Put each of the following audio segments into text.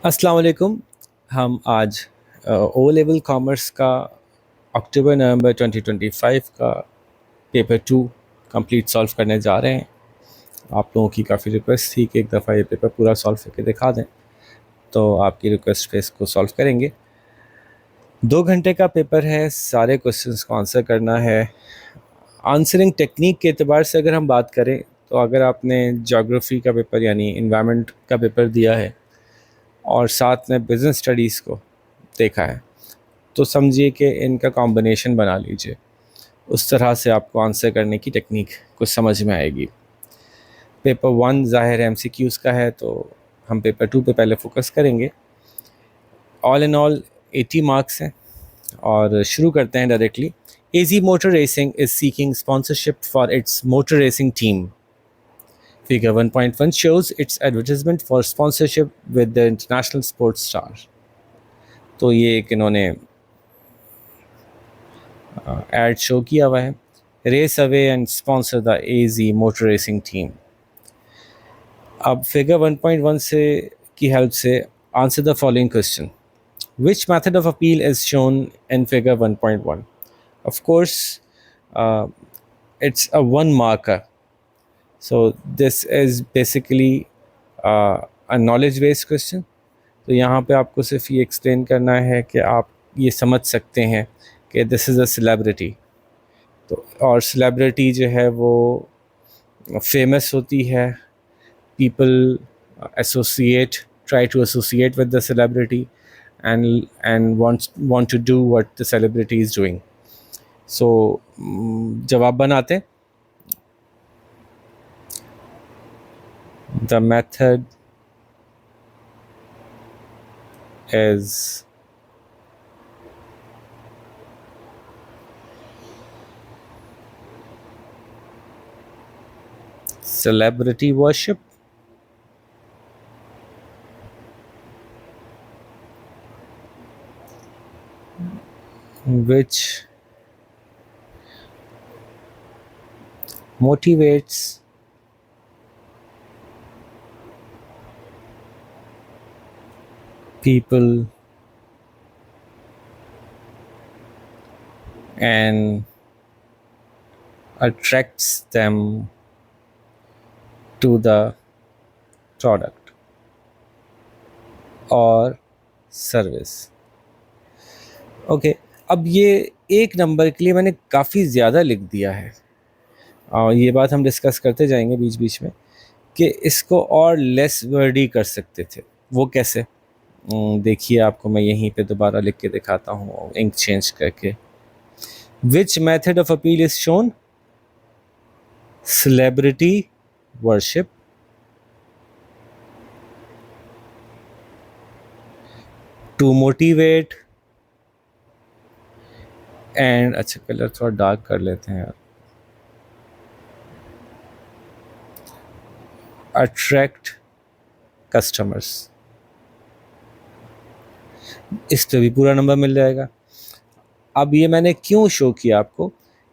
अस्सलाम वालेकुम। हम आज ओ लेवल कॉमर्स का अक्टूबर नवंबर 2025 का पेपर टू कंप्लीट सॉल्व करने जा रहे हैं। आप लोगों की काफ़ी रिक्वेस्ट थी कि एक दफ़ा ये पेपर पूरा सॉल्व करके दिखा दें, तो आपकी रिक्वेस्ट पे इसको सॉल्व करेंगे। 2 घंटे का पेपर है, सारे क्वेश्चंस को आंसर करना है। आंसरिंग टेक्निक के एतबार से अगर हम बात करें तो अगर आपने जोग्राफ़ी का पेपर यानी इन्वायरमेंट का पेपर दिया है और साथ में बिज़नेस स्टडीज़ को देखा है, तो समझिए कि इनका कॉम्बिनेशन बना लीजिए। उस तरह से आपको आंसर करने की टेक्निक कुछ समझ में आएगी। पेपर वन ज़ाहिर एमसीक्यूज़ का है, तो हम पेपर टू पे पहले फोकस करेंगे। ऑल इन ऑल 80 मार्क्स हैं और शुरू करते हैं directly. AG motor racing is seeking sponsorship for its motor racing team. Figure 1.1 shows its advertisement for sponsorship with the international sports star। तो ये एक इन्होंने एड शो किया हुआ है। Race away and sponsor the AG motor racing team. अब figure 1.1 से की हेल्प से answer the following question. Which method of appeal is shown in figure 1.1? Of course, uh, it's a one marker. So this is basically a knowledge based question. तो यहाँ पे आपको सिर्फ ये एक्सप्लेन करना है कि आप ये समझ सकते हैं कि दिस इज़ अ सेलिब्रिटी। तो और सेलिब्रिटी जो है वो फेमस होती है। People associate try to associate with the celebrity and want to do what the celebrity is doing. So जवाब बनाते हैं। The method is celebrity worship, which motivates people and attracts them to the product or service. Okay, अब ये एक number के लिए मैंने काफ़ी ज़्यादा लिख दिया है और ये बात हम डिस्कस करते जाएंगे बीच बीच में कि इसको और लेस वर्डी कर सकते थे। वो कैसे? देखिए, आपको मैं यहीं पे दोबारा लिख के दिखाता हूँ इंक चेंज करके। Which method of appeal is shown? Celebrity worship. To motivate and, अच्छा कलर थोड़ा डार्क कर लेते हैं यार, अट्रैक्ट कस्टमर्स। इस पे भी पूरा नंबर मिल जाएगा। अब ये मैंने क्यों शो किया आपको?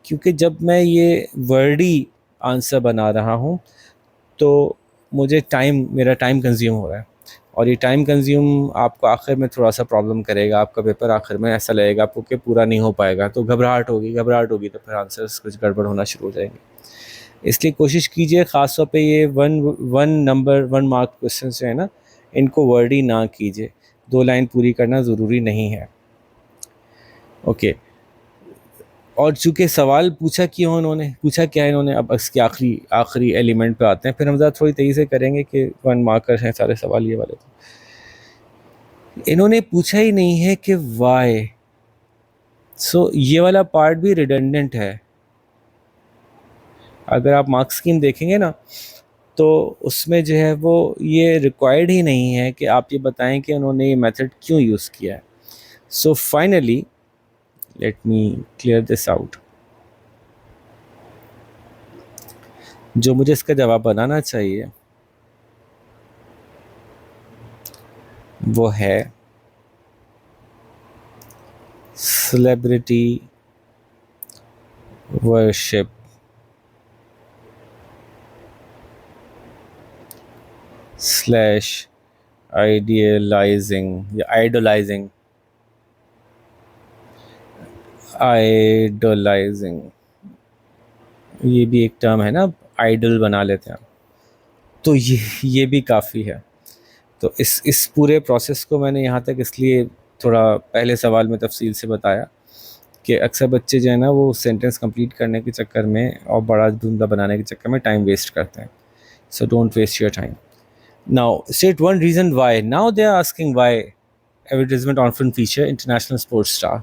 क्योंकि जब मैं ये वर्डी आंसर बना रहा हूँ तो मुझे मेरा टाइम कंज्यूम हो रहा है और ये टाइम कंज्यूम आपको आखिर में थोड़ा सा प्रॉब्लम करेगा। आपका पेपर आखिर में ऐसा लगेगा आपको कि पूरा नहीं हो पाएगा, तो घबराहट होगी तो फिर आंसर्स कुछ गड़बड़ होना शुरू हो जाएंगे। इसलिए कोशिश कीजिए ख़ास तौर पे ये one one number 1 mark question जो है ना, इनको वर्डी ना कीजिए। 2 लाइन पूरी करना ज़रूरी नहीं है। ओके, और चूंकि सवाल पूछा क्या है इन्होंने, अब इसके आखिरी आखिरी एलिमेंट पे आते हैं, फिर हम ज़रा थोड़ी तेज़ी से करेंगे कि 1 मार्कर हैं सारे सवाल ये वाले। तो इन्होंने पूछा ही नहीं है कि वाई। सो ये वाला पार्ट भी रिडंडेंट है। अगर आप मार्क्स स्कीम देखेंगे ना, तो उसमें जो है वो ये रिक्वायर्ड ही नहीं है कि आप ये बताएं कि उन्होंने ये मेथड क्यों यूज़ किया है। So finally let me clear this out. जो मुझे इसका जवाब बनाना चाहिए वो है सेलिब्रिटी वर्शिप स्लैश आइडियलाइजिंग या आइडोलाइजिंग, आइडोलाइजिंग ये भी एक टर्म है ना, आइडल बना लेते हैं। तो ये भी काफ़ी है। तो इस पूरे प्रोसेस को मैंने यहाँ तक इसलिए थोड़ा पहले सवाल में तफसील से बताया कि अक्सर बच्चे जो है ना वो सेंटेंस कंप्लीट करने के चक्कर में और बड़ा जुमला बनाने के चक्कर में टाइम वेस्ट करते हैं। So don't waste your time. Now state one reason why. Now they are asking why advertisement often feature international sports star.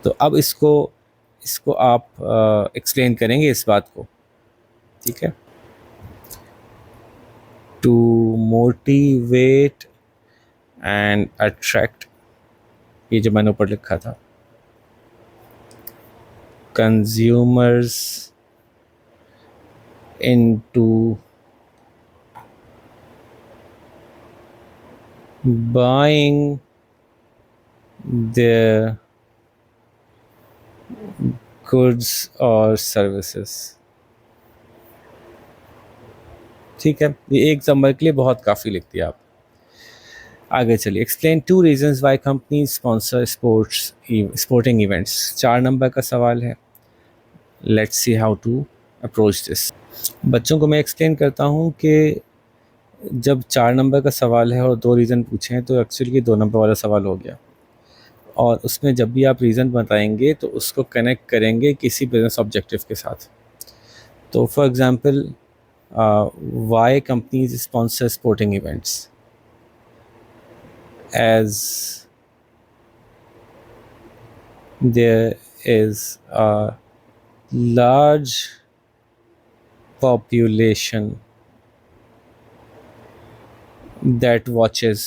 तो अब इसको इसको आप एक्सप्लेन करेंगे इस बात को, ठीक है। टू मोटिवेट एंड अट्रैक्ट, ये जो मैंने ऊपर लिखा था, consumers into buying their goods और सर्विसेज। ठीक है, ये एक नंबर के लिए बहुत काफ़ी लिख दिया आप। आगे चलिए, explain two reasons why company sponsor sporting events. 4 नंबर का सवाल है। Let's see how to approach this. बच्चों को मैं एक्सप्लेन करता हूँ कि जब 4 नंबर का सवाल है और 2 रीज़न पूछे हैं तो एक्चुअली 2 नंबर वाला सवाल हो गया, और उसमें जब भी आप रीज़न बताएंगे तो उसको कनेक्ट करेंगे किसी बिजनेस ऑब्जेक्टिव के साथ। तो for example, why companies sponsor sporting events as there is a large population that watches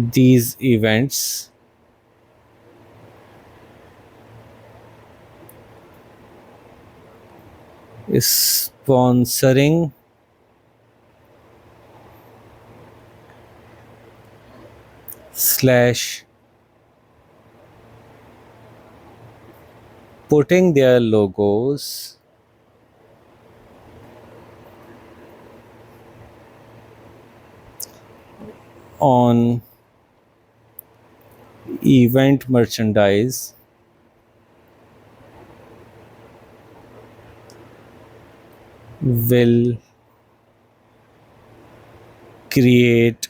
these events sponsoring slash putting their logos on event merchandise will create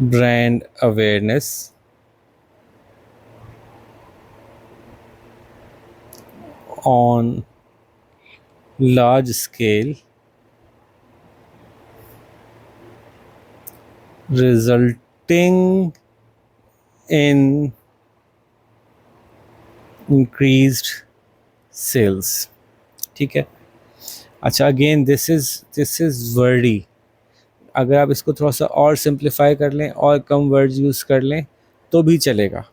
brand awareness on large scale, resulting in increased sales। ठीक है। अच्छा, again this is Verde. अगर आप इसको थोड़ा सा और simplify कर लें और कम वर्ड्स यूज़ कर लें तो भी चलेगा,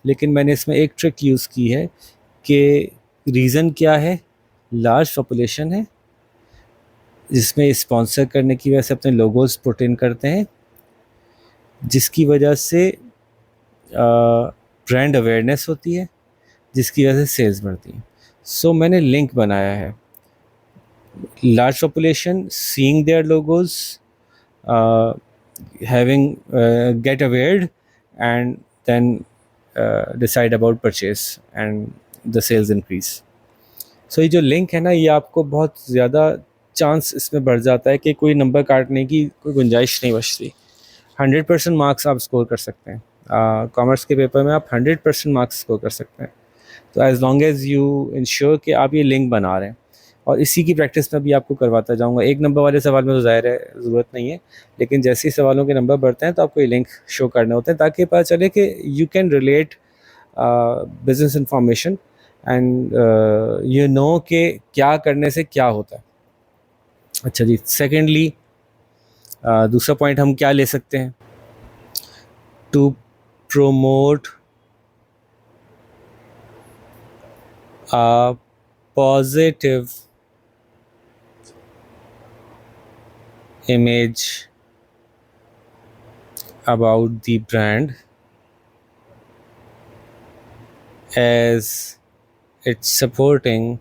लेकिन मैंने इसमें एक ट्रिक यूज़ की है कि रीज़न क्या है, लार्ज पॉपुलेशन है जिसमें स्पॉन्सर करने की वजह से अपने लोगोस पुट इन करते हैं, जिसकी वजह से ब्रांड अवेयरनेस होती है, जिसकी वजह से सेल्स बढ़ती हैं। सो मैंने लिंक बनाया है, large population seeing their logos, having get awared and then decide about purchase and the sales increase। so ये जो लिंक है ना, ये आपको बहुत ज़्यादा चांस इसमें बढ़ जाता है कि कोई नंबर काटने की कोई गुंजाइश नहीं बचती। 100% मार्क्स आप स्कोर कर सकते हैं कॉमर्स के पेपर में, आप 100% मार्क्स स्कोर कर सकते हैं। तो as long as you ensure कि आप ये लिंक बना रहे हैं, और इसी की प्रैक्टिस में भी आपको करवाता जाऊंगा। 1 नंबर वाले सवाल में तो ज़ाहिर है ज़रूरत नहीं है, लेकिन जैसे ही सवालों के नंबर बढ़ते हैं तो आपको ये लिंक शो करने होते हैं ताकि पता चले कि you can relate business information and you know कि क्या करने से क्या होता है। अच्छा जी, सेकेंडली दूसरा पॉइंट हम क्या ले सकते हैं, to promote a positive image about the brand as it's supporting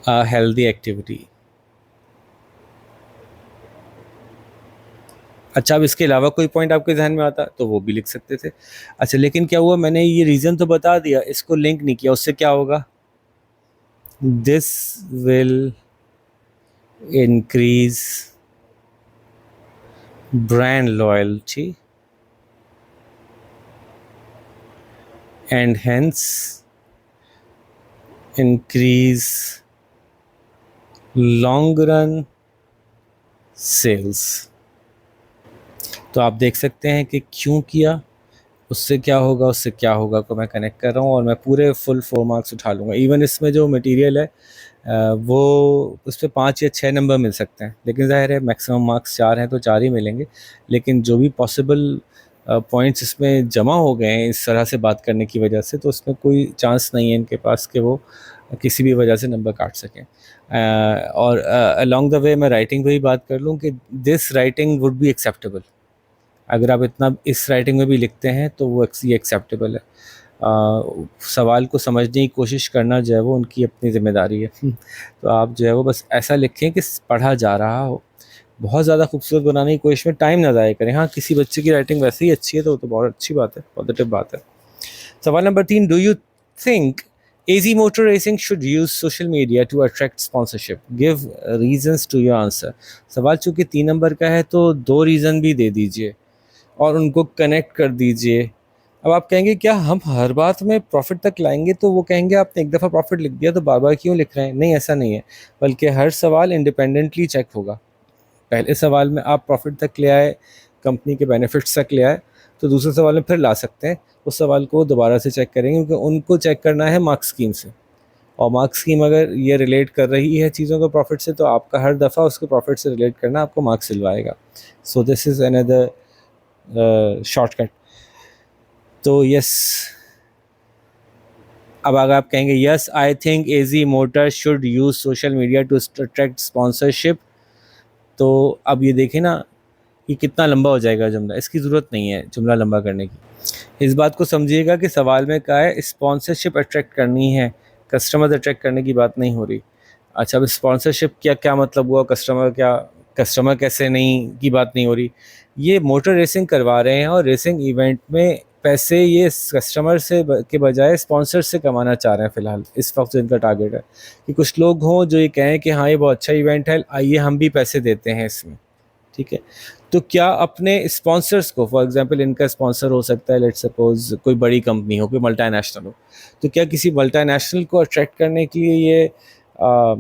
healthy activity. अच्छा, अब इसके अलावा कोई पॉइंट आपके ज़हन में आता तो वो भी लिख सकते थे। अच्छा, लेकिन क्या हुआ, मैंने ये रीज़न तो बता दिया, इसको लिंक नहीं किया, उससे क्या होगा? This will increase brand loyalty and hence increase long run sales. तो आप देख सकते हैं कि क्यों किया, उससे क्या होगा, उससे क्या होगा को मैं कनेक्ट कर रहा हूँ, और मैं पूरे फुल 4 मार्क्स उठा लूँगा। इवन इसमें जो मटेरियल है वो उस पर 5 या 6 नंबर मिल सकते हैं, लेकिन ज़ाहिर है मैक्सिमम मार्क्स 4 हैं तो 4 ही मिलेंगे। लेकिन जो भी पॉसिबल पॉइंट्स इसमें जमा हो गए हैं इस तरह से बात करने की वजह से, तो उसमें कोई चांस नहीं है इनके पास कि वो किसी भी वजह से नंबर काट सकें। और अलॉन्ग द वे मैं राइटिंग पे ही बात कर लूँ कि this writing would be acceptable. अगर आप इतना इस राइटिंग में भी लिखते हैं तो वो ये एक्सेप्टेबल है। सवाल को समझने की कोशिश करना जो है वो उनकी अपनी ज़िम्मेदारी है। तो आप जो है वो बस ऐसा लिखें कि पढ़ा जा रहा हो। बहुत ज़्यादा खूबसूरत बनाने की कोशिश में टाइम ना ज़ाया करें। हाँ, किसी बच्चे की राइटिंग वैसे ही अच्छी है तो वो तो बहुत अच्छी बात है, पॉजिटिव बात है। सवाल नंबर 3, do you think AG motor racing should use social media to attract sponsorship? Give reasons to your answer. सवाल चूंकि 3 नंबर का है तो 2 रीज़न भी दे दीजिए और उनको कनेक्ट कर दीजिए। अब आप कहेंगे क्या हम हर बात में प्रॉफिट तक लाएंगे? तो वो कहेंगे आपने एक दफ़ा प्रॉफिट लिख दिया तो बार बार क्यों लिख रहे हैं? नहीं, ऐसा नहीं है, बल्कि हर सवाल इंडिपेंडेंटली चेक होगा। पहले सवाल में आप प्रॉफिट तक ले आए, कंपनी के बेनिफिट्स तक ले आए, तो दूसरे सवाल में फिर ला सकते हैं। उस सवाल को दोबारा से चेक करेंगे क्योंकि उनको चेक करना है मार्क्स स्कीम से, और मार्क्स स्कीम अगर ये रिलेट कर रही है चीज़ों को प्रॉफिट से, तो आपका हर दफ़ा उसको प्रॉफिट से रिलेट करना आपको मार्क्स दिलवाएगा। So this is another shortcut. तो यस, अब अगर आप कहेंगे yes I think AG motor should use social media to attract sponsorship, तो अब ये देखें ना कि कितना लंबा हो जाएगा जुमला। इसकी ज़रूरत नहीं है जुमला लंबा करने की। इस बात को समझिएगा कि सवाल में कहा है स्पॉन्सरशिप अट्रैक्ट करनी है, कस्टमर अट्रैक्ट करने की बात नहीं हो रही। अच्छा, अब स्पॉन्सरशिप क्या क्या मतलब हुआ, कस्टमर क्या, कस्टमर कैसे नहीं की बात नहीं हो रही। ये मोटर रेसिंग करवा रहे हैं और रेसिंग इवेंट में पैसे ये कस्टमर से के बजाय स्पॉन्सर से कमाना चाह रहे हैं। फ़िलहाल इस वक्त जो इनका टारगेट है कि कुछ लोग हों जो ये कहें कि हाँ ये बहुत अच्छा इवेंट है, आइए हम भी पैसे देते हैं इसमें। ठीक है, तो क्या अपने स्पॉन्सर्स को, फॉर एग्जांपल इनका स्पॉन्सर हो सकता है, लेट्स सपोज कोई बड़ी कंपनी हो, कोई मल्टीनेशनल हो, तो क्या किसी मल्टीनेशनल को अट्रैक्ट करने के लिए आ,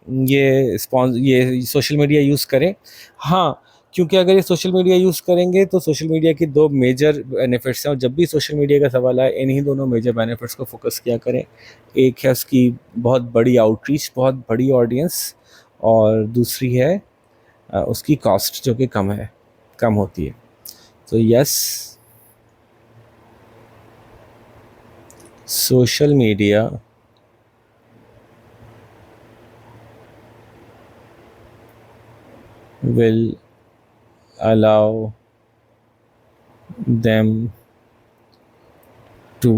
ये सोशल मीडिया यूज़ करें? हाँ, क्योंकि अगर ये सोशल मीडिया यूज़ करेंगे तो सोशल मीडिया की 2 मेजर बेनिफिट्स हैं, और जब भी सोशल मीडिया का सवाल आए इन्हीं दोनों मेजर बेनिफिट्स को फोकस किया करें। एक है उसकी बहुत बड़ी आउटरीच, बहुत बड़ी ऑडियंस, और दूसरी है उसकी कॉस्ट जो कि कम होती है। तो yes, social media will allow them to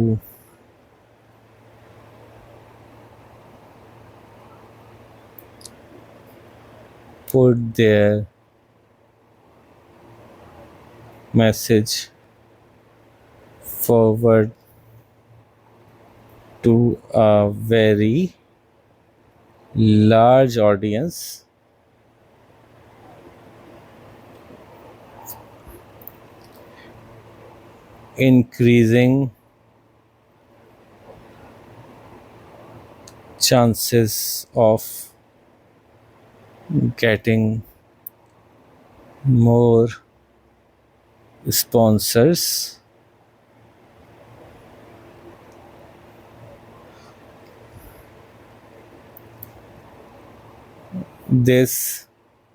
put their message forward to a very large audience, increasing chances of getting more sponsors. This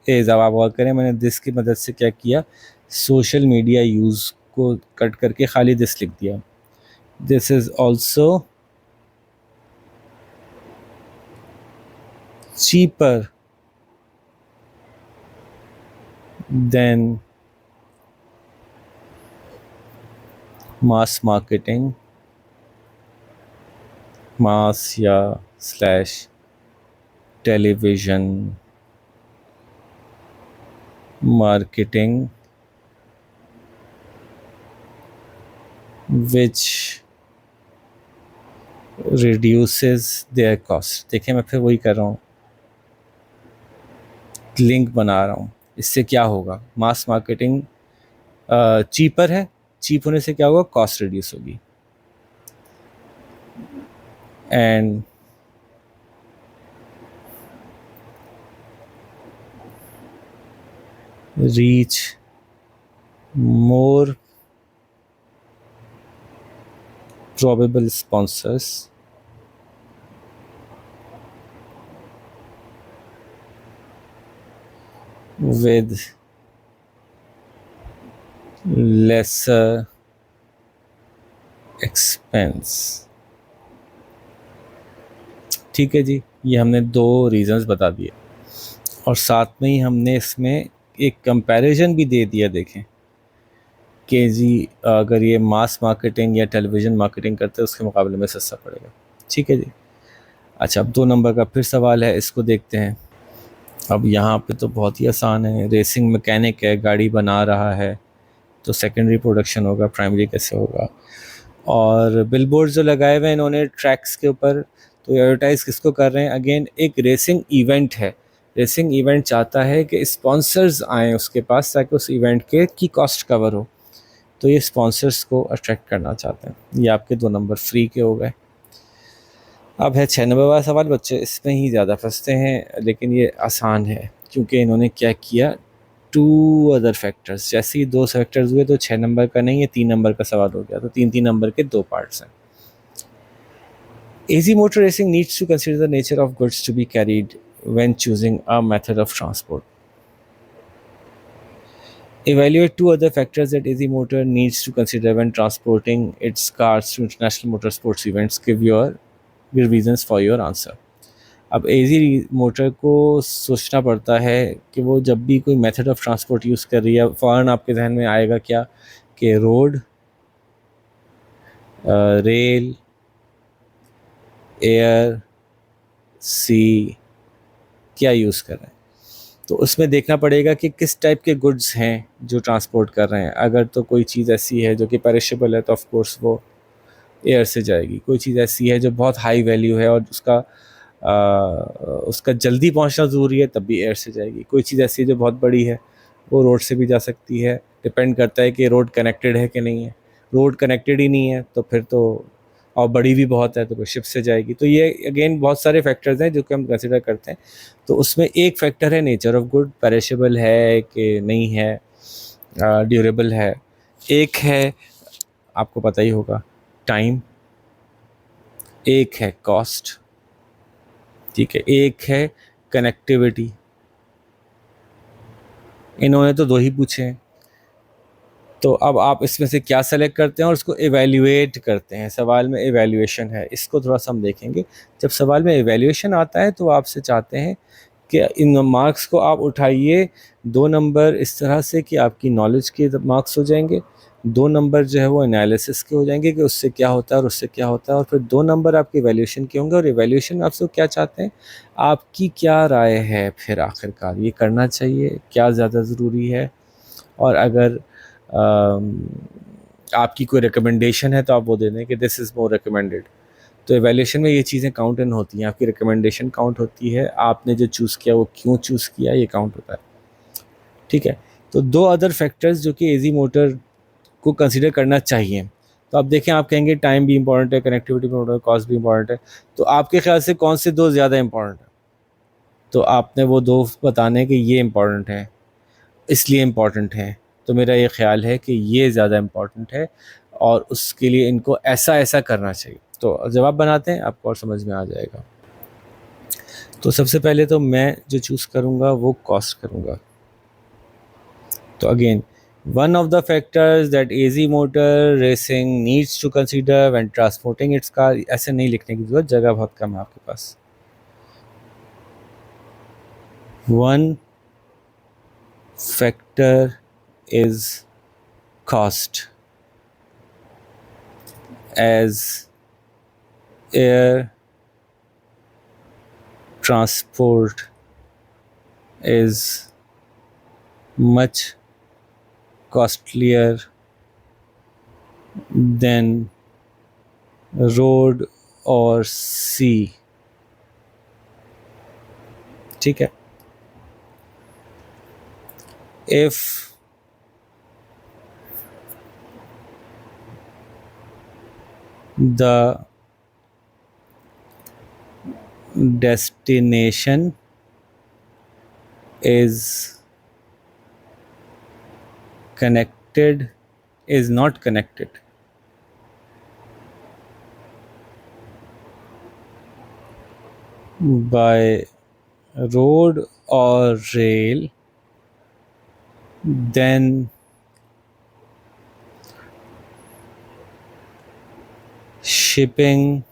is, अब आप गौर करें मैंने दिस की मदद से क्या किया, सोशल मीडिया यूज़ को कट करके खाली दिस लिख दिया। This is also cheaper than mass marketing, mass या slash television marketing which reduces their cost. देखिए मैं फिर वही कर रहा हूँ, लिंक बना रहा हूँ। इससे क्या होगा, मास मार्केटिंग चीपर है, चीप होने से क्या होगा, कॉस्ट रिड्यूस होगी। And reach more probable sponsors with lesser expense। ठीक है जी, ये हमने दो रीजंस बता दिए और साथ में ही हमने इसमें एक कंपैरिजन भी दे दिया। देखें कि जी अगर ये मास मार्केटिंग या टेलीविज़न मार्केटिंग करते हैं उसके मुकाबले में सस्ता पड़ेगा। ठीक है जी। अच्छा, अब 2 नंबर का फिर सवाल है, इसको देखते हैं। अब यहाँ पे तो बहुत ही आसान है, रेसिंग मैकेनिक है, गाड़ी बना रहा है, तो सेकेंडरी प्रोडक्शन होगा, प्राइमरी कैसे होगा। और बिलबोर्ड जो लगाए हुए हैं इन्होंने ट्रैक्स के ऊपर, तो एडवर्टाइज़ किसको कर रहे हैं, अगेन एक रेसिंग इवेंट है। रेसिंग इवेंट चाहता है कि स्पॉन्सर्स आएँ उसके पास ताकि उस इवेंट के की कॉस्ट कवर हो, तो ये स्पॉन्सर्स को अट्रैक्ट करना चाहते हैं। ये आपके 2 नंबर फ्री के हो गए। अब है 6 नंबर वाला सवाल, बच्चे इसमें ही ज़्यादा फंसते हैं, लेकिन ये आसान है क्योंकि इन्होंने क्या किया, 2 अदर फैक्टर्स। जैसे ही 2 फैक्टर्स हुए तो 6 नंबर का नहीं, ये 3 नंबर का सवाल हो गया, तो 3-3 नंबर के 2 पार्ट्स हैं। AZ Motor Racing needs to consider the nature of goods to be carried when choosing a method of transport. Evaluate 2 other factors that AZ Motor needs to consider when transporting its cars to international motorsports events. Give reasons for your answer. अब AZ motor को सोचना पड़ता है कि वो जब भी कोई मेथड ऑफ ट्रांसपोर्ट यूज़ कर रही है, फ़ौरन आपके जहन में आएगा क्या कि रोड, रेल, एयर, सी, क्या यूज़ कर रहे हैं। तो उसमें देखना पड़ेगा कि किस टाइप के गुड्स हैं जो ट्रांसपोर्ट कर रहे हैं। अगर तो कोई चीज़ ऐसी है जो कि पेरिशेबल है तो ऑफ कोर्स वो एयर से जाएगी। कोई चीज़ ऐसी है जो बहुत हाई वैल्यू है और उसका जल्दी पहुंचना ज़रूरी है, तब भी एयर से जाएगी। कोई चीज़ ऐसी है जो बहुत बड़ी है, वो रोड से भी जा सकती है। डिपेंड करता है कि रोड कनेक्टेड है कि नहीं है। रोड कनेक्टेड ही नहीं है तो फिर तो, और बड़ी भी बहुत है तो फिर शिप से जाएगी। तो ये अगेन बहुत सारे फैक्टर्स हैं जो कि हम कंसिडर करते हैं। तो उसमें एक फैक्टर है नेचर ऑफ गुड, पेरिशेबल है कि नहीं है, ड्यूरेबल है। एक है, आपको पता ही होगा, टाइम। एक है कॉस्ट, ठीक है। एक है कनेक्टिविटी। इन्होंने तो 2 ही पूछे हैं, तो अब आप इसमें से क्या सेलेक्ट करते हैं और उसको एवेल्युएट करते हैं। सवाल में एवेल्युएशन है, इसको थोड़ा सा हम देखेंगे। जब सवाल में एवेल्युएशन आता है तो आपसे चाहते हैं कि इन मार्क्स को आप उठाइए 2 नंबर इस तरह से कि आपकी नॉलेज के मार्क्स हो जाएंगे, 2 नंबर जो है वो एनालिसिस के हो जाएंगे कि उससे क्या होता है और उससे क्या होता है, और फिर 2 नंबर आपके एवेल्यूशन के होंगे। और एवेल्यूशन आपसे क्या चाहते हैं, आपकी क्या राय है, फिर आखिरकार ये करना चाहिए, क्या ज़्यादा ज़रूरी है। और अगर आपकी कोई रिकमेंडेशन है तो आप वो दे दें कि दिस इज़ मोर रिकमेंडेड। तो एवेल्यूशन में ये चीज़ें काउंट इन होती हैं, आपकी रिकमेंडेशन काउंट होती है, आपने जो चूज़ किया वो क्यों चूज़ किया ये काउंट होता है। ठीक है, तो 2 अदर फैक्टर्स जो कि एजी मोटर को कंसिडर करना चाहिए। तो आप देखें, आप कहेंगे टाइम भी इंपॉर्टेंट है, कनेक्टिविटी भी इंपॉर्टेंट है, कॉस्ट भी इंपॉर्टेंट है, तो आपके ख्याल से कौन से 2 ज़्यादा इंपॉर्टेंट है? तो आपने वो 2 बताने कि ये इंपॉर्टेंट है, इसलिए इम्पॉर्टेंट है। तो मेरा ये ख़्याल है कि ये ज़्यादा इम्पॉर्टेंट है और उसके लिए इनको ऐसा ऐसा करना चाहिए। तो जवाब बनाते हैं, आपको और समझ में आ जाएगा। तो सबसे पहले तो मैं जो चूज़ करूँगा वो कॉस्ट करूँगा। तो again, one of the factors that AZ Motor Racing needs to consider when transporting its car, ऐसे नहीं लिखने की जरूरत, जगह बहुत कम है आपके पास। One factor is cost, as air transport is much costlier than road or sea. ठीक है. If the destination is connected, is not connected by road or rail, then shipping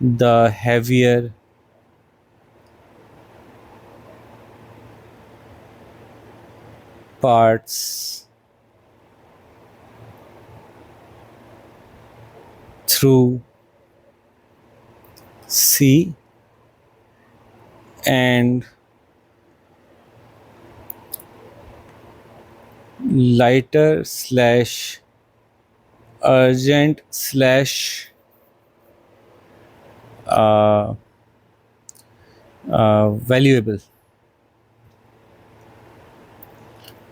the heavier parts through sea and lighter slash urgent slash valuable,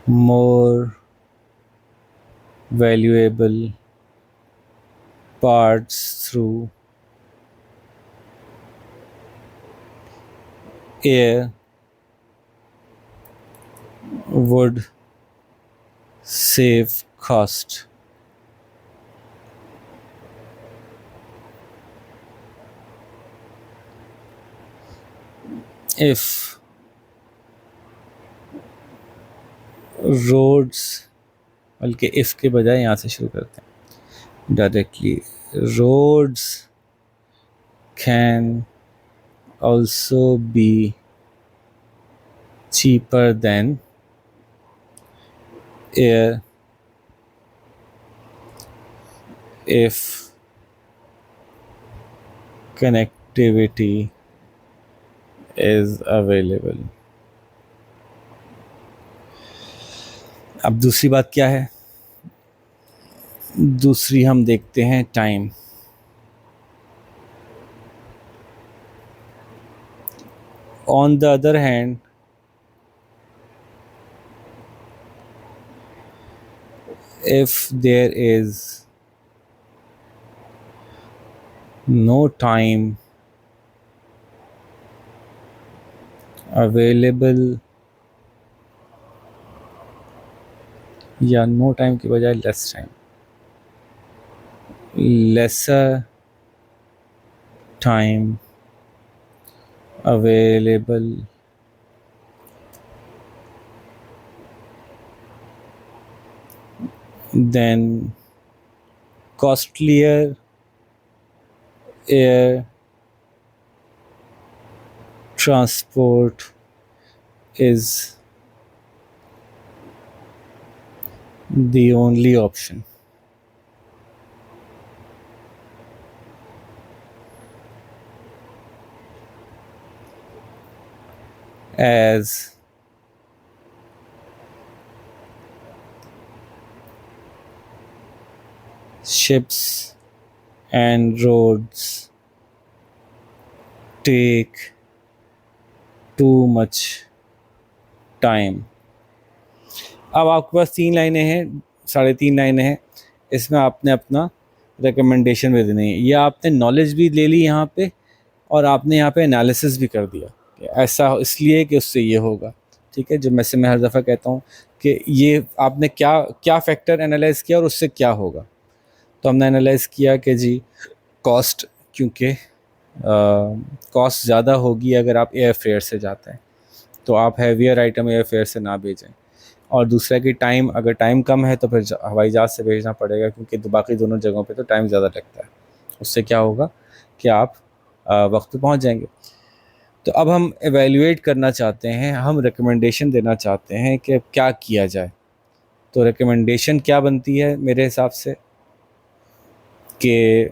more valuable parts through air would save cost. If roads, बल्कि if के बजाय यहाँ से शुरू करते हैं directly, roads can also be cheaper than air if connectivity is available. अब दूसरी बात क्या है? दूसरी हम देखते हैं time. On the other hand, if there is no time available, या नो टाइम की बजाय less time, lesser time available then costlier air transport is the only option. As ships and roads take too much time. अब आपके पास 3 लाइनें हैं, 3.5 लाइनें हैं, इसमें आपने अपना रिकमेंडेशन भी देनी है. या आपने नॉलेज भी ले ली यहाँ पे और आपने यहाँ पे एनालिसिस भी कर दिया कि ऐसा इसलिए कि उससे ये होगा. ठीक है, जो मैं हर दफ़ा कहता हूँ कि ये आपने क्या क्या फैक्टर एनालाइज किया और उससे क्या होगा. तो हमने एनालाइज किया कि जी कॉस्ट, क्योंकि कॉस्ट ज़्यादा होगी अगर आप एयर फेयर से जाते हैं, तो आप हैवियर आइटम एयर फेयर से ना भेजें. और दूसरा कि टाइम, अगर टाइम कम है तो फिर हवाई जहाज़ से भेजना पड़ेगा, क्योंकि बाकी दोनों जगहों पे तो टाइम ज़्यादा लगता है. उससे क्या होगा कि आप वक्त पे पहुंच जाएंगे. तो अब हम एवेल्यूएट करना चाहते हैं, हम रिकमेंडेशन देना चाहते हैं कि क्या किया जाए. तो रिकमेंडेशन क्या बनती है मेरे हिसाब से कि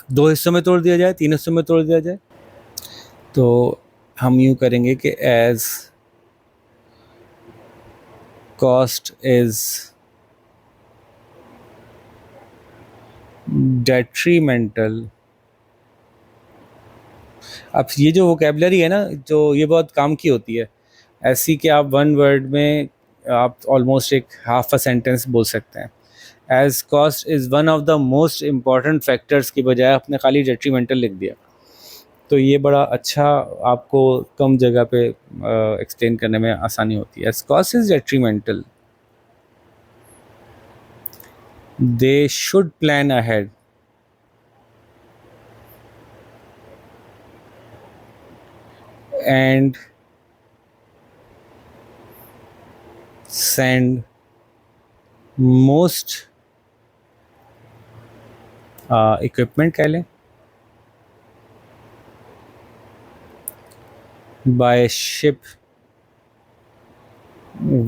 दो हिस्सों में तोड़ दिया जाए, तीन हिस्सों में तोड़ दिया जाए, तो हम यूँ करेंगे कि एज कॉस्ट इज डेट्रीमेंटल। अब ये जो वोकेबलरी है ना, जो ये बहुत काम की होती है, ऐसी कि आप वन वर्ड में आप ऑलमोस्ट एक हाफ अ सेंटेंस बोल सकते हैं। As cost is one of the most important factors की बजाय आपने खाली डेट्रीमेंटल लिख दिया, तो ये बड़ा अच्छा, आपको कम जगह पे एक्सप्लेन करने में आसानी होती है। As cost is detrimental, they should plan ahead and send most equipment कह लें by ship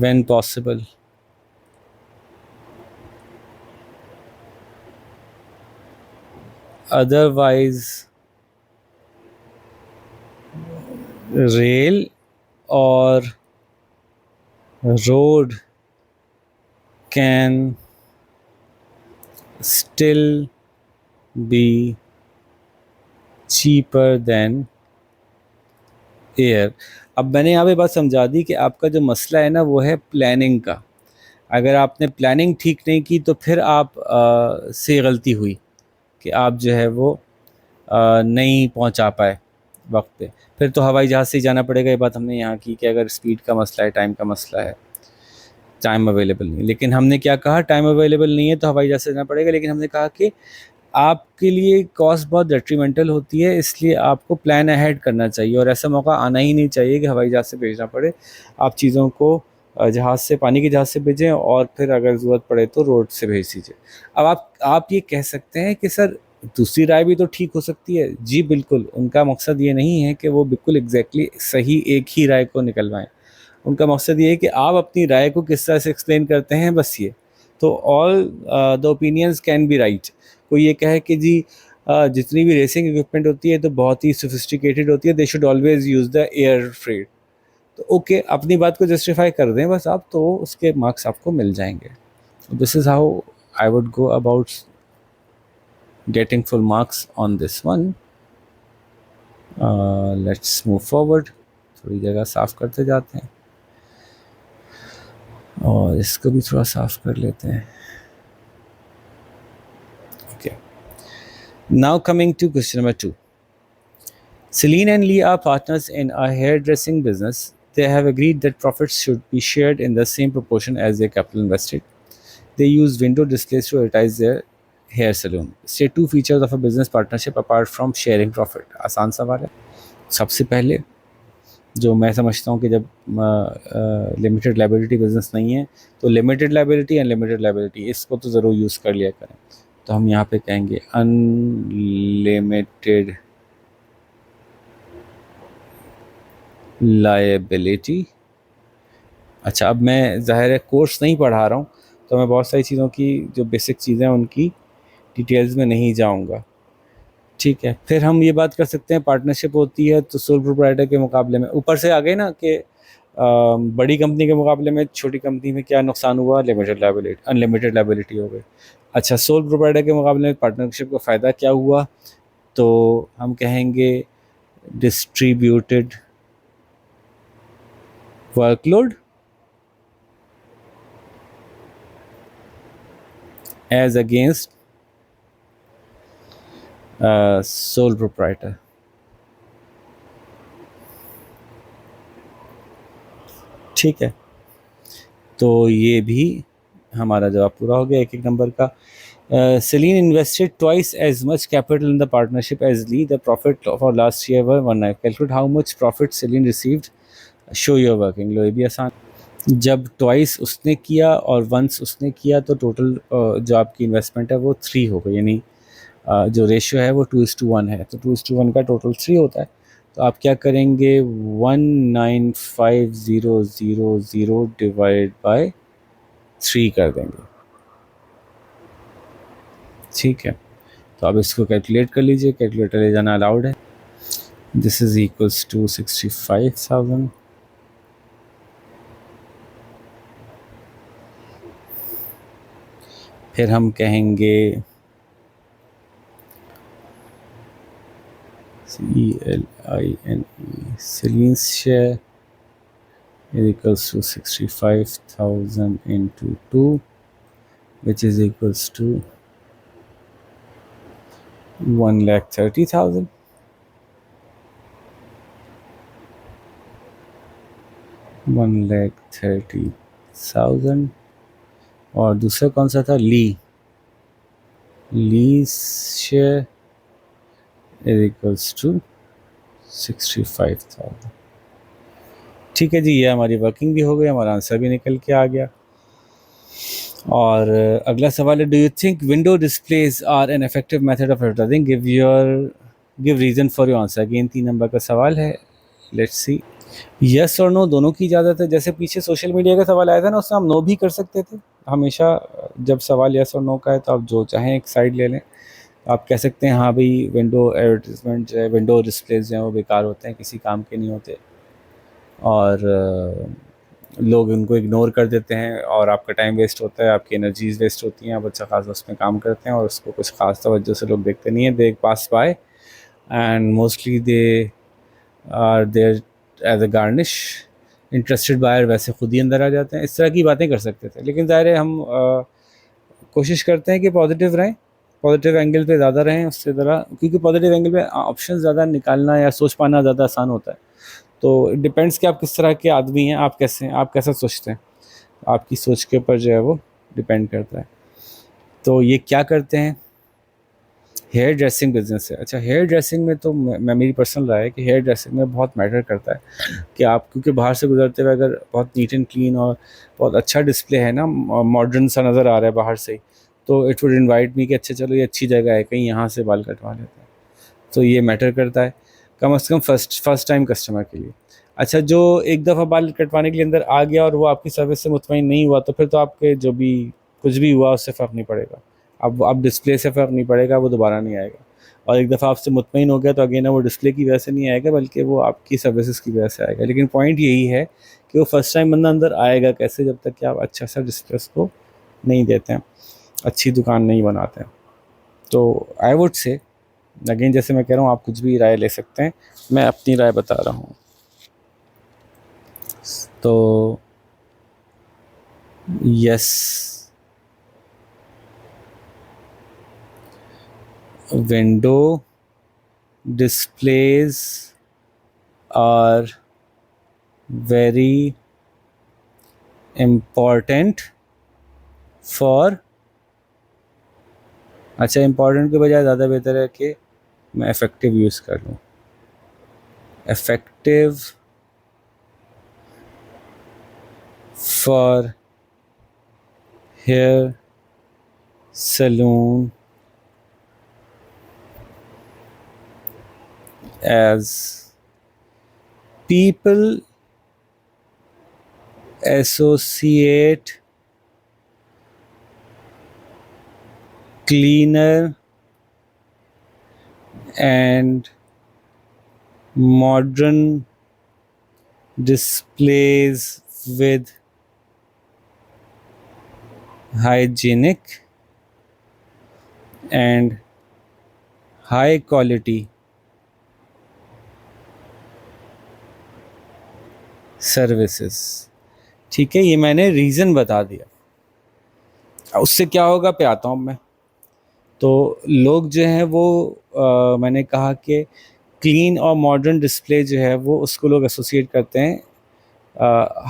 when possible. Otherwise rail or road can still be cheaper than air. अब मैंने यहाँ पे बात समझा दी कि आपका जो मसला है ना वो है प्लानिंग का। अगर आपने प्लानिंग ठीक नहीं की तो फिर आप से गलती हुई कि आप जो है वो नहीं पहुँचा पाए वक्त पे, फिर तो हवाई जहाज़ से ही जाना पड़ेगा। ये बात हमने यहाँ की कि अगर स्पीड का मसला है, टाइम का मसला है, टाइम अवेलेबल नहीं, लेकिन हमने क्या कहा, टाइम अवेलेबल नहीं है तो हवाई जहाज़ से जाना पड़ेगा। लेकिन हमने कहा कि आपके लिए कॉस्ट बहुत डेट्रीमेंटल होती है, इसलिए आपको प्लान अहेड करना चाहिए और ऐसा मौका आना ही नहीं चाहिए कि हवाई जहाज़ से भेजना पड़े। आप चीज़ों को जहाज़ से, पानी के जहाज़ से भेजें और फिर अगर ज़रूरत पड़े तो रोड से भेज दीजिए। अब आप ये कह सकते हैं कि सर दूसरी राय भी तो ठीक हो सकती है। जी बिल्कुल, उनका मकसद ये नहीं है कि वो बिल्कुल एग्जैक्टली सही एक ही राय को निकलवाएं। उनका मकसद ये है कि आप अपनी राय को किस तरह से एक्सप्लेन करते हैं, बस ये। तो all the opinions can be right. कोई ये कहे कि जी जितनी भी रेसिंग इक्विपमेंट होती है तो बहुत ही सोफिस्टिकेटेड होती है, they should always use the air freight, तो ओके, अपनी बात को जस्टिफाई कर दें बस आप, तो उसके मार्क्स आपको मिल जाएंगे। This is how I would go about getting full marks on this one. Let's move forward. थोड़ी जगह साफ़ करते जाते हैं और इसको भी थोड़ा साफ़ कर लेते हैं। Okay, now coming to question number 2. Celine and Lee are partners in a hairdressing business. They have agreed that profits should be shared in the same proportion as their capital invested. They use window displays to advertise their hair salon. State two features of a business partnership apart from sharing profit. आसान सवाल है। सबसे पहले जो मैं समझता हूँ कि जब लिमिटेड लाइबिलिटी बिजनेस नहीं है तो limited liability and limited liability इसको तो ज़रूर यूज़ कर लिया करें। तो हम यहाँ पे कहेंगे अनलिमिटेड लायबिलिटी। अच्छा, अब मैं ज़ाहिर है कोर्स नहीं पढ़ा रहा हूँ तो मैं बहुत सारी चीज़ों की जो बेसिक चीज़ें हैं उनकी डिटेल्स में नहीं जाऊँगा, ठीक है। फिर हम ये बात कर सकते हैं पार्टनरशिप होती है तो सोल प्रोप्राइटर के मुकाबले में ऊपर से आ गए ना कि बड़ी कंपनी के मुकाबले में छोटी कंपनी में क्या नुकसान हुआ, लिमिटेड लायबिलिटी, अनलिमिटेड लायबिलिटी हो गई। अच्छा, सोल प्रोप्राइटर के मुकाबले में पार्टनरशिप का फ़ायदा क्या हुआ, तो हम कहेंगे distributed workload as against sole proprietor। ठीक है, तो ये भी हमारा जवाब पूरा हो गया एक एक नंबर का। Celine invested twice as much capital in the partnership as Lee. The profit for last year were 1 lakh. Calculate how much profit Celine received. Show your working। लो ये भी आसान। जब ट्वाइस उसने किया और वंस उसने किया तो टोटल जो आपकी इन्वेस्टमेंट है वो 3 हो गई, यानी जो रेशियो है वो 2:1 है, तो 2:1 का टोटल 3 होता है। तो आप क्या करेंगे, 195,000 डिवाइड बाय 3 कर देंगे, ठीक है। तो अब इसको कैलकुलेट कर लीजिए, कैलकुलेटर ले जाना अलाउड है। This is equals to 65,000। फिर हम कहेंगे CLINE Celine's share is equals to 65,000 into 2, which is equals to 1,30,000. 1,30,000। और दूसरा कौन सा था? ली शेयर इज इक्वल्स टू 65,000। ठीक है जी, ये हमारी वर्किंग भी हो गई, हमारा आंसर भी निकल के आ गया। और अगला सवाल है, do you think window displays are an effective method of advertising, give reason for your answer. Again 3 नंबर का सवाल है, लेट्स सी। यस और नो दोनों की इजाज़त है। जैसे पीछे सोशल मीडिया का सवाल आया था ना, उसमें हम नो भी कर सकते थे। हमेशा जब सवाल यस और नो का है तो आप जो चाहें एक साइड ले लें। आप कह सकते हैं हाँ भाई, विंडो एडवर्टीजमेंट जो है, विंडो डिस्प्लेज जो हैं वो बेकार होते हैं, किसी काम के नहीं होते, और लोग उनको इग्नोर कर देते हैं और आपका टाइम वेस्ट होता है, आपकी एनर्जीज वेस्ट होती हैं, आप अच्छा खासा उसमें काम करते हैं और उसको कुछ खास तवज्जो से लोग देखते नहीं हैं। They pass by and mostly they are there as a garnish. Interested buyer वैसे खुद ही अंदर आ जाते हैं। इस तरह की बातें कर सकते थे, लेकिन ज़ाहिर है हम कोशिश करते हैं कि पॉजिटिव रहें, पॉजिटिव एंगल पे ज़्यादा रहें उससे ज़रा, क्योंकि पॉजिटिव एंगल पे ऑप्शन ज़्यादा निकालना या सोच पाना ज़्यादा आसान होता है। तो डिपेंड्स कि आप किस तरह के आदमी हैं, आप कैसे हैं, आप कैसा सोचते हैं, आपकी सोच के ऊपर जो है वो डिपेंड करता है। तो ये क्या करते हैं, हेयर ड्रेसिंग बिजनेस है। अच्छा, हेयर ड्रेसिंग में तो मैं मेरी पर्सनल राय है कि हेयर ड्रेसिंग में बहुत मैटर करता है कि आप, क्योंकि बाहर से गुजरते हुए अगर बहुत नीट एंड क्लीन और बहुत अच्छा डिस्प्ले है ना, मॉडर्न सा नज़र आ रहा है बाहर से ही, तो इट वुड इनवाइट मी कि अच्छा चलो ये अच्छी जगह है, कहीं यहाँ से बाल कटवा लेते हैं। तो ये मैटर करता है कम से कम फर्स्ट टाइम कस्टमर के लिए। अच्छा, जो एक दफ़ा बाल कटवाने के लिए अंदर आ गया और वो आपकी सर्विस से मुतमईन नहीं हुआ, तो फिर तो आपके जो भी कुछ भी हुआ उससे फ़र्क नहीं पड़ेगा। अब डिस्प्ले से फ़र्क नहीं पड़ेगा, वो दोबारा नहीं आएगा। और एक दफ़ा आपसे मुतमईन हो गया तो अगेन वो डिस्प्ले की वजह से नहीं आएगा, बल्कि वो आपकी सर्विसेज की वजह से आएगा। लेकिन पॉइंट यही है कि वो फर्स्ट टाइम बंदा अंदर आएगा कैसे, जब तक कि आप अच्छा सा डिस्प्ले उसको नहीं देते हैं, अच्छी दुकान नहीं बनाते हैं। तो आई वुड से अगेन, जैसे मैं कह रहा हूँ, आप कुछ भी राय ले सकते हैं, मैं अपनी राय बता रहा हूँ। तो yes, window displays are very important for, अच्छा इम्पॉर्टेंट के बजाय ज़्यादा बेहतर है कि मैं इफ़ेक्टिव यूज़ कर लूँ, effective for hair salon as people associate cleaner and modern displays with hygienic and high quality services. ठीक है, ये मैंने रीज़न बता दिया। उससे क्या होगा पे आता हूँ मैं। तो लोग जो हैं वो मैंने कहा कि क्लीन और मॉडर्न डिस्प्ले जो है वो उसको लोग एसोसिएट करते हैं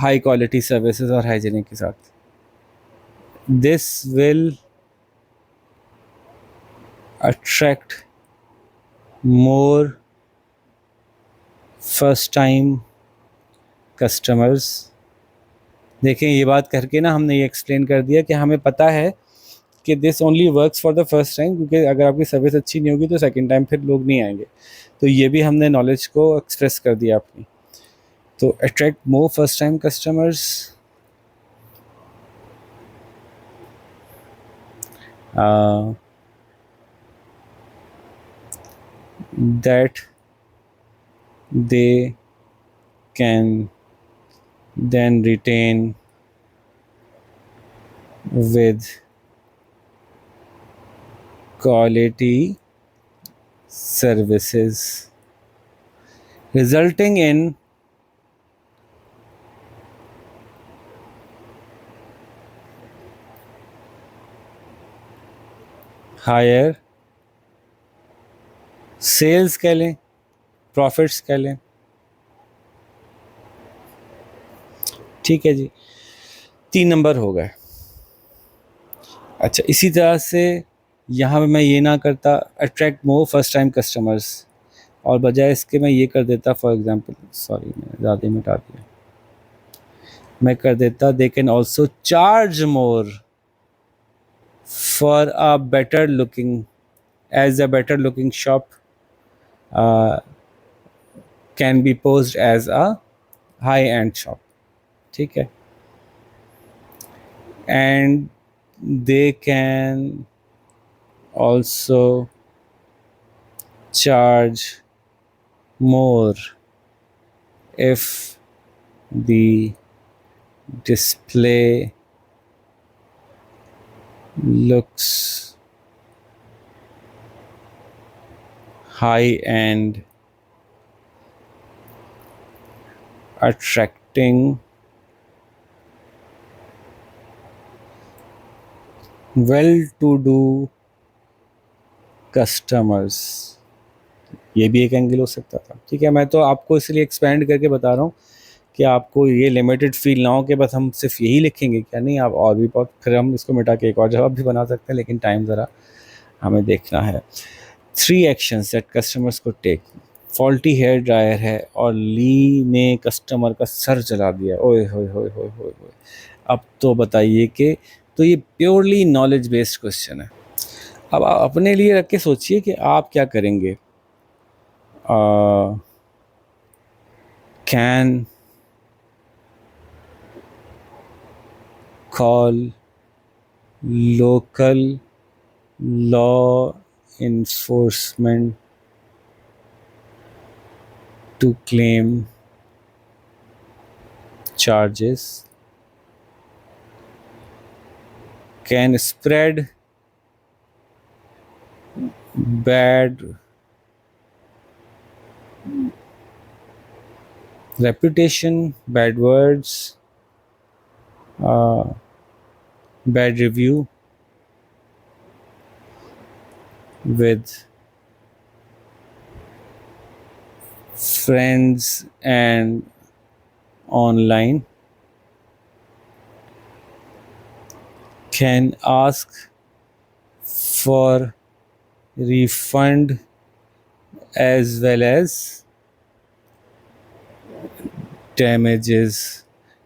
हाई क्वालिटी सर्विसेज और हाइजीनिक के साथ। This will attract more first time customers. देखें, ये बात करके ना हमने ये एक्सप्लेन कर दिया कि हमें पता है कि this only works for the first time, क्योंकि अगर आपकी सर्विस अच्छी नहीं होगी तो सेकंड टाइम फिर लोग नहीं आएंगे। तो ये भी हमने नॉलेज को एक्सप्रेस कर दिया अपनी। तो attract more first time customers, that they can then retain with quality services, resulting in higher sales कह लें, प्रॉफिट्स कह लें। ठीक है जी, 3 नंबर हो गए। अच्छा, इसी तरह से यहाँ पे मैं ये ना करता attract more first time customers, और बजाय इसके मैं ये कर देता, फॉर एग्जांपल, सॉरी मैंने ज़्यादा ही मिटा दिया, मैं कर देता they can also charge more for a better looking, as a better looking shop can be posed as a high end shop. ठीक है, and they can also charge more if the display looks high and attracting, well-to-do customers. ये भी एक angle हो सकता था। ठीक है, मैं तो आपको इसलिए एक्सपेंड करके बता रहा हूँ कि आपको ये लिमिटेड फील ना हो कि बस हम सिर्फ यही लिखेंगे, क्या नहीं, आप और भी बहुत, फिर हम इसको मिटा के एक और जवाब भी बना सकते हैं, लेकिन टाइम ज़रा हमें देखना है। 3 एक्शंस दैट कस्टमर्स को टेक। फॉल्टी हेयर ड्रायर है और ली ने कस्टमर का सर जला दिया, ओए होए होए होए होए होए। अब तो बताइए कि, तो ये प्योरली नॉलेज बेस्ड क्वेश्चन है। अब आप अपने लिए रख के सोचिए कि आप क्या करेंगे। Can call local law enforcement to claim charges, can spread bad reputation, bad words, bad review with friends and online, can ask for refund as well as damages,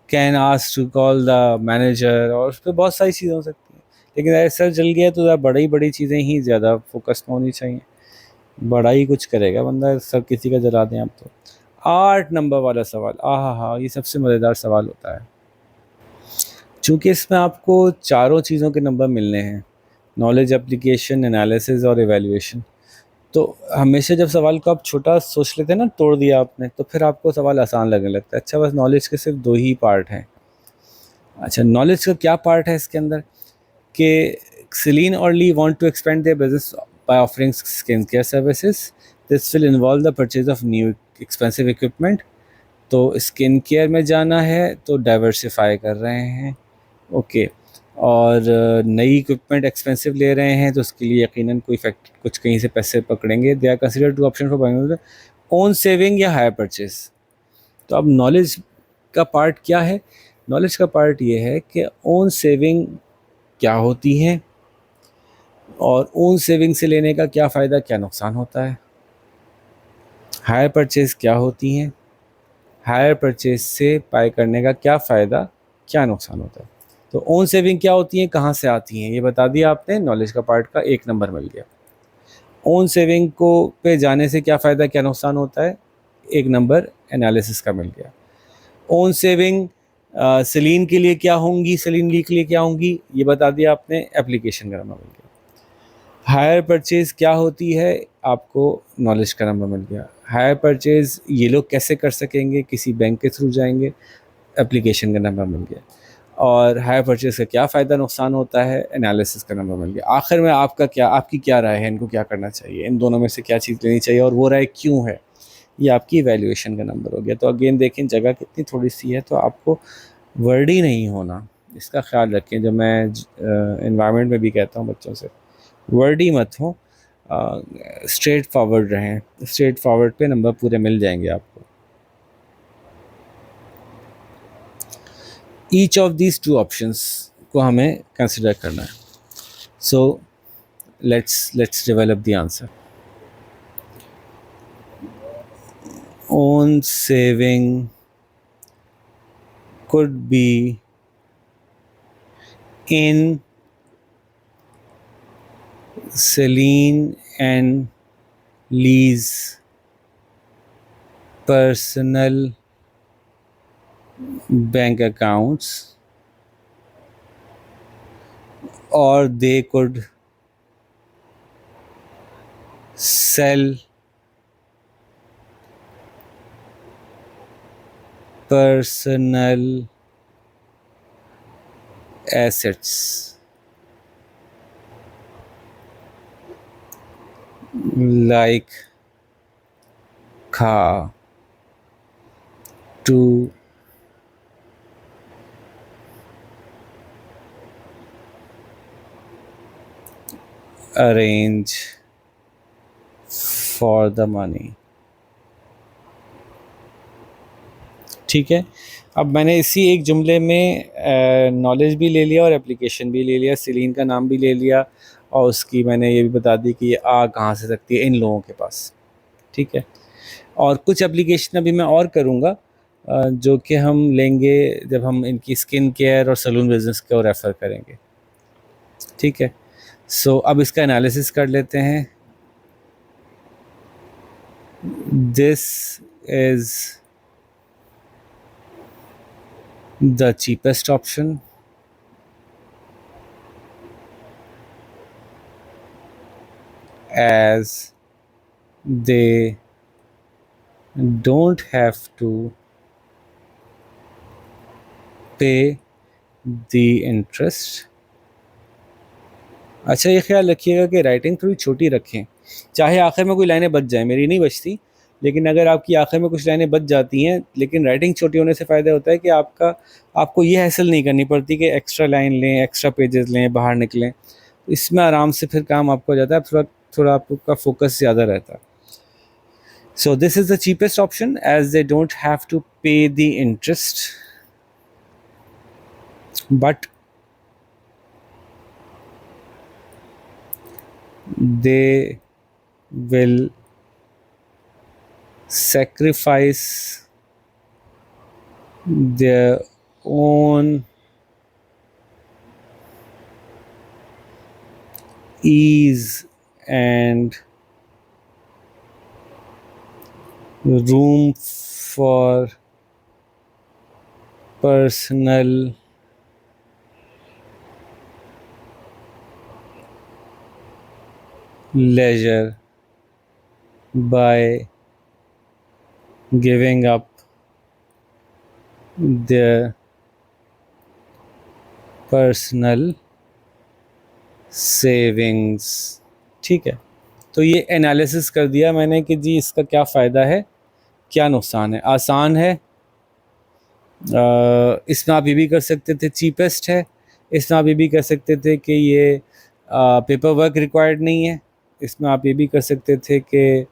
can ask to call the manager, और उस पर बहुत सारी चीज़ें हो सकती हैं। लेकिन अगर सर जल गया तो ज़रा बड़ी बड़ी चीज़ें ही ज़्यादा फोकस में होनी चाहिए, बड़ा ही कुछ करेगा बंदा, सर किसी का जला दें आप तो। 8 नंबर वाला सवाल, हाँ, ये सबसे मज़ेदार सवाल होता है, चूँकि इसमें आपको चारों चीज़ों के नंबर मिलने हैं, नॉलेज, एप्लीकेशन, एनालिसिस और एवेल्यूएशन। तो हमेशा जब सवाल को आप छोटा सोच लेते हैं ना, तोड़ दिया आपने, तो फिर आपको सवाल आसान लगने लगता है। अच्छा, बस नॉलेज के सिर्फ 2 ही पार्ट हैं। अच्छा, नॉलेज का क्या पार्ट है इसके अंदर कि Celine और Lee want to expand their business by offering skincare services. This will involve the purchase of new expensive equipment. तो स्किन केयर में जाना है तो डाइवर्सिफाई कर रहे हैं, ओके, और नई इक्विपमेंट एक्सपेंसिव ले रहे हैं तो उसके लिए यकीनन कोई फैक्ट कुछ कहीं से पैसे पकड़ेंगे। They are consider 2 option for buying, own saving या हायर परचेज। तो अब नॉलेज का पार्ट क्या है? नॉलेज का पार्ट ये है कि ओन सेविंग क्या होती है और ओन सेविंग से लेने का क्या फ़ायदा, क्या नुकसान होता है। हायर परचेज क्या होती हैं, हायर परचेज से बाय करने का क्या फ़ायदा, क्या नुकसान होता है। तो ओन सेविंग क्या होती हैं, कहाँ से आती हैं, ये बता दिया आपने, नॉलेज का पार्ट का 1 नंबर मिल गया। ओन सेविंग को पे जाने से क्या फ़ायदा, क्या नुकसान होता है, 1 नंबर एनालिसिस का मिल गया। ओन सेविंग सेलिन के लिए क्या होंगी, सेलिन ली के लिए क्या होंगी, ये बता दिया आपने, एप्लीकेशन का नंबर मिल गया। हायर परचेज़ क्या होती है, आपको नॉलेज का नंबर मिल गया। हायर परचेज़ ये लोग कैसे कर सकेंगे, किसी बैंक के थ्रू जाएंगे, एप्लीकेशन का नंबर मिल गया। और हायर परचेज़ का क्या फ़ायदा नुकसान होता है, एनालिसिस का नंबर मिल गया। आखिर में आपकी क्या राय है, इनको क्या करना चाहिए, इन दोनों में से क्या चीज़ लेनी चाहिए और वो राय क्यों है, ये आपकी इवैल्यूएशन का नंबर हो गया। तो अगेन देखें जगह कितनी थोड़ी सी है, तो आपको वर्डी नहीं होना, इसका ख्याल रखें। जब मैं एनवायरनमेंट में भी कहता हूँ बच्चों से, वर्डी मत हो, स्ट्रेट फॉरवर्ड रहें। स्ट्रेट फॉरवर्ड पे नंबर पूरे मिल जाएंगे आपको। Each of these two options को हमें कंसिडर करना है। So let's develop the answer. Own saving could be in Celine and Lee's personal bank accounts, or they could sell personal assets like car to arrange for the money। ठीक है, अब मैंने इसी एक जुमले में नॉलेज भी ले लिया और एप्लीकेशन भी ले लिया, सीलिन का नाम भी ले लिया, और उसकी मैंने ये भी बता दी कि ये आ कहाँ से सकती है इन लोगों के पास। ठीक है, और कुछ एप्लीकेशन अभी मैं और करूँगा जो कि हम लेंगे जब हम इनकी स्किन केयर और सलून बिजनेस को रेफ़र करेंगे। ठीक है, सो अब इसका एनालिसिस कर लेते हैं। This is the cheapest option as they don't have to pay the interest। अच्छा, ये ख्याल रखिएगा कि राइटिंग थोड़ी छोटी रखें, चाहे आखिर में कोई लाइनें बच जाएं, मेरी नहीं बचती, लेकिन अगर आपकी आखिर में कुछ लाइनें बच जाती हैं, लेकिन राइटिंग छोटी होने से फ़ायदा होता है कि आपको ये हैसल नहीं करनी पड़ती कि एक्स्ट्रा लाइन लें, एक्स्ट्रा पेजेस लें, बाहर निकलें। इसमें आराम से फिर काम आपका हो जाता है, थोड़ा थोड़ा आपका फोकस ज़्यादा रहता है। So this is the cheapest option as they don't have to pay the interest, but they will sacrifice their own ease and room for personal leisure by giving up their personal savings। ठीक है, तो ये analysis कर दिया मैंने कि जी इसका क्या फ़ायदा है, क्या नुकसान है। आसान है, इसमें आप ये भी कर सकते थे चीपेस्ट है, इसमें आप ये भी कर सकते थे कि ये पेपर वर्क रिक्वायर्ड नहीं है, इसमें आप ये भी कर सकते थे कि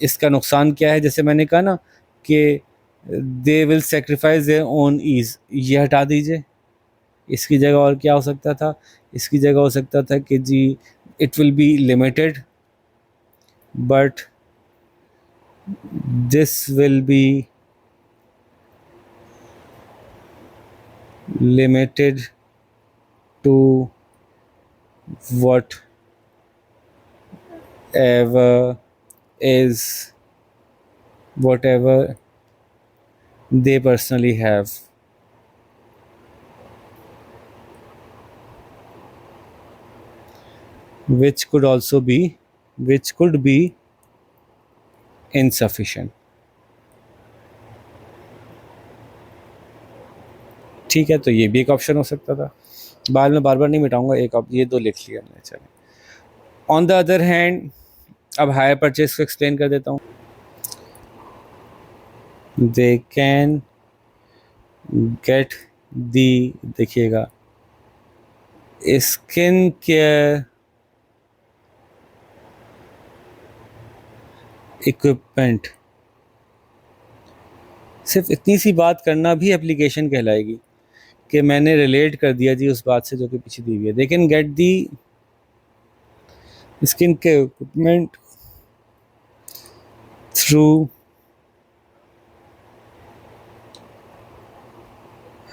इसका नुकसान क्या है, जैसे मैंने कहा ना कि they will sacrifice their own ease, ये हटा दीजिए। इसकी जगह और क्या हो सकता था, इसकी जगह हो सकता था कि जी it will be limited but this will be limited to whatever is whatever they personally have। which could also be, which could be insufficient. ठीक है, तो ये भी एक ऑप्शन हो सकता था। बाद में बार बार नहीं मिटाऊंगा, ये दो लिख लिया मैंने। चले, ऑन द अदर हैंड, अब हायर परचेज को एक्सप्लेन कर देता हूँ। दे कैन गेट दी, देखिएगा, स्किन केयर इक्विपमेंट। सिर्फ इतनी सी बात करना भी एप्लीकेशन कहलाएगी कि मैंने रिलेट कर दिया जी उस बात से जो कि पीछे दी हुई है। They can get the skin care equipment through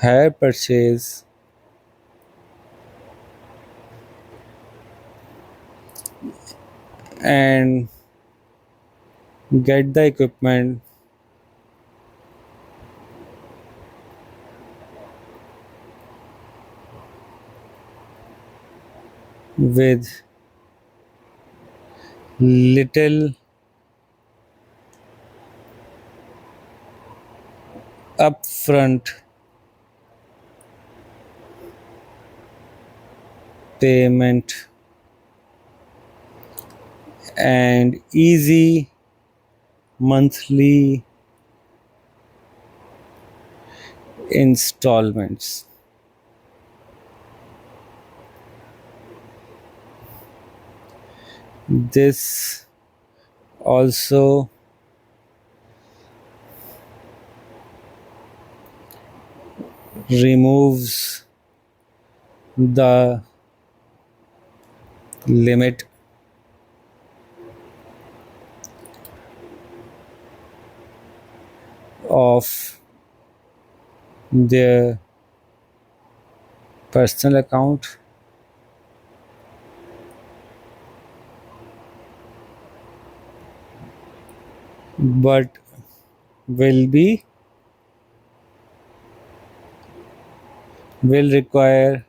hire purchase and get the equipment with little upfront payment and easy monthly installments. This also removes the limit of their personal account but will require,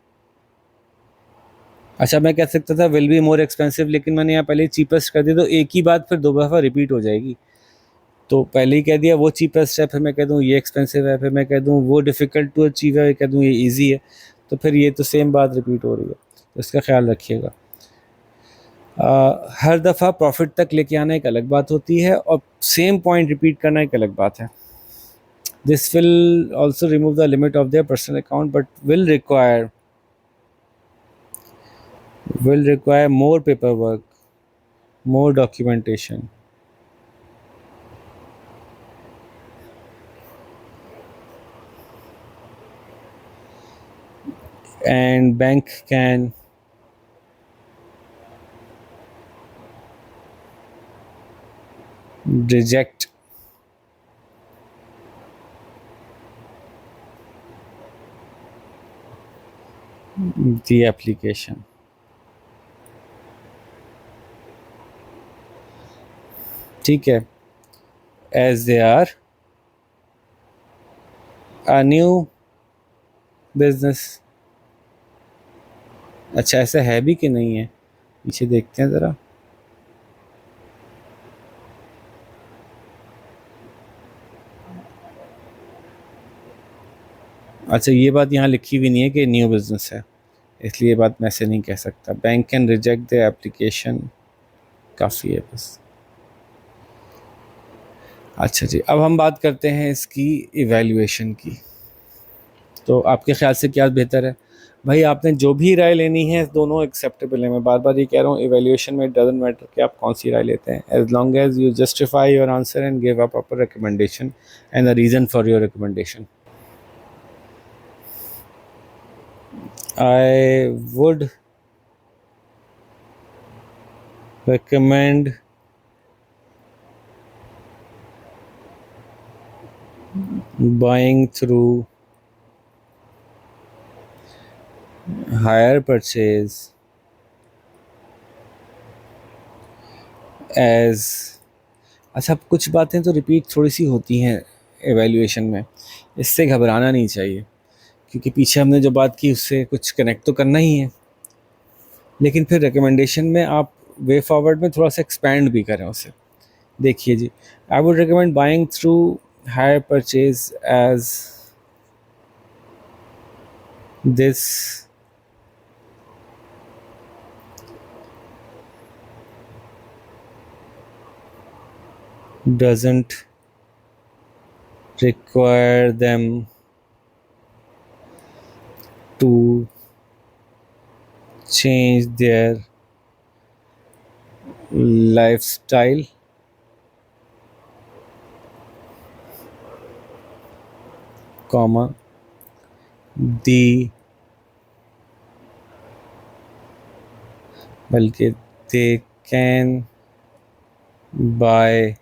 अच्छा मैं कह सकता था will be more expensive, लेकिन मैंने यहाँ पहले cheapest कर दिया तो एक ही बात फिर दो दफ़ा रिपीट हो जाएगी। तो पहले ही कह दिया वो चीपेस्ट है, फिर मैं कह दूँ ये एक्सपेंसिव है, फिर मैं कह दूँ वो डिफ़िकल्ट टू अचीव है, कह दूँ ये इजी है, तो फिर ये तो सेम बात रिपीट हो रही है। तो इसका ख्याल रखिएगा। हर दफ़ा प्रॉफिट तक लेके आना एक अलग बात होती है और सेम पॉइंट रिपीट करना एक अलग बात है। This will also remove the limit of their personal account but will require more paperwork, more documentation, and bank can reject the application. ठीक है, as they are a new business. अच्छा ऐसा है भी कि नहीं है, पीछे देखते हैं ज़रा। अच्छा ये बात यहाँ लिखी भी नहीं है कि न्यू बिज़नेस है, इसलिए ये बात मैं ऐसे नहीं कह सकता। Bank can reject the application, काफ़ी है बस। अच्छा जी, अब हम बात करते हैं इसकी इवैल्यूएशन की। तो आपके ख्याल से क्या बेहतर है? भाई आपने जो भी राय लेनी है दोनों एक्सेप्टेबल है। मैं बार बार ये कह रहा हूँ, इवैल्यूएशन में डजंट मैटर कि आप कौन सी राय लेते हैं, as long as you justify your answer and give a proper recommendation and a reason for your recommendation. I would recommend buying through hire purchase as, अच्छा कुछ बातें तो रिपीट थोड़ी सी होती हैं एवेल्यूएशन में, इससे घबराना नहीं चाहिए क्योंकि पीछे हमने जो बात की उससे कुछ कनेक्ट तो करना ही है। लेकिन फिर रिकमेंडेशन में आप वे फॉरवर्ड में थोड़ा सा एक्सपैंड भी करें उसे। देखिए जी, I would recommend buying through hire purchase as this doesn't require them to change their lifestyle, comma, the बल्कि they can buy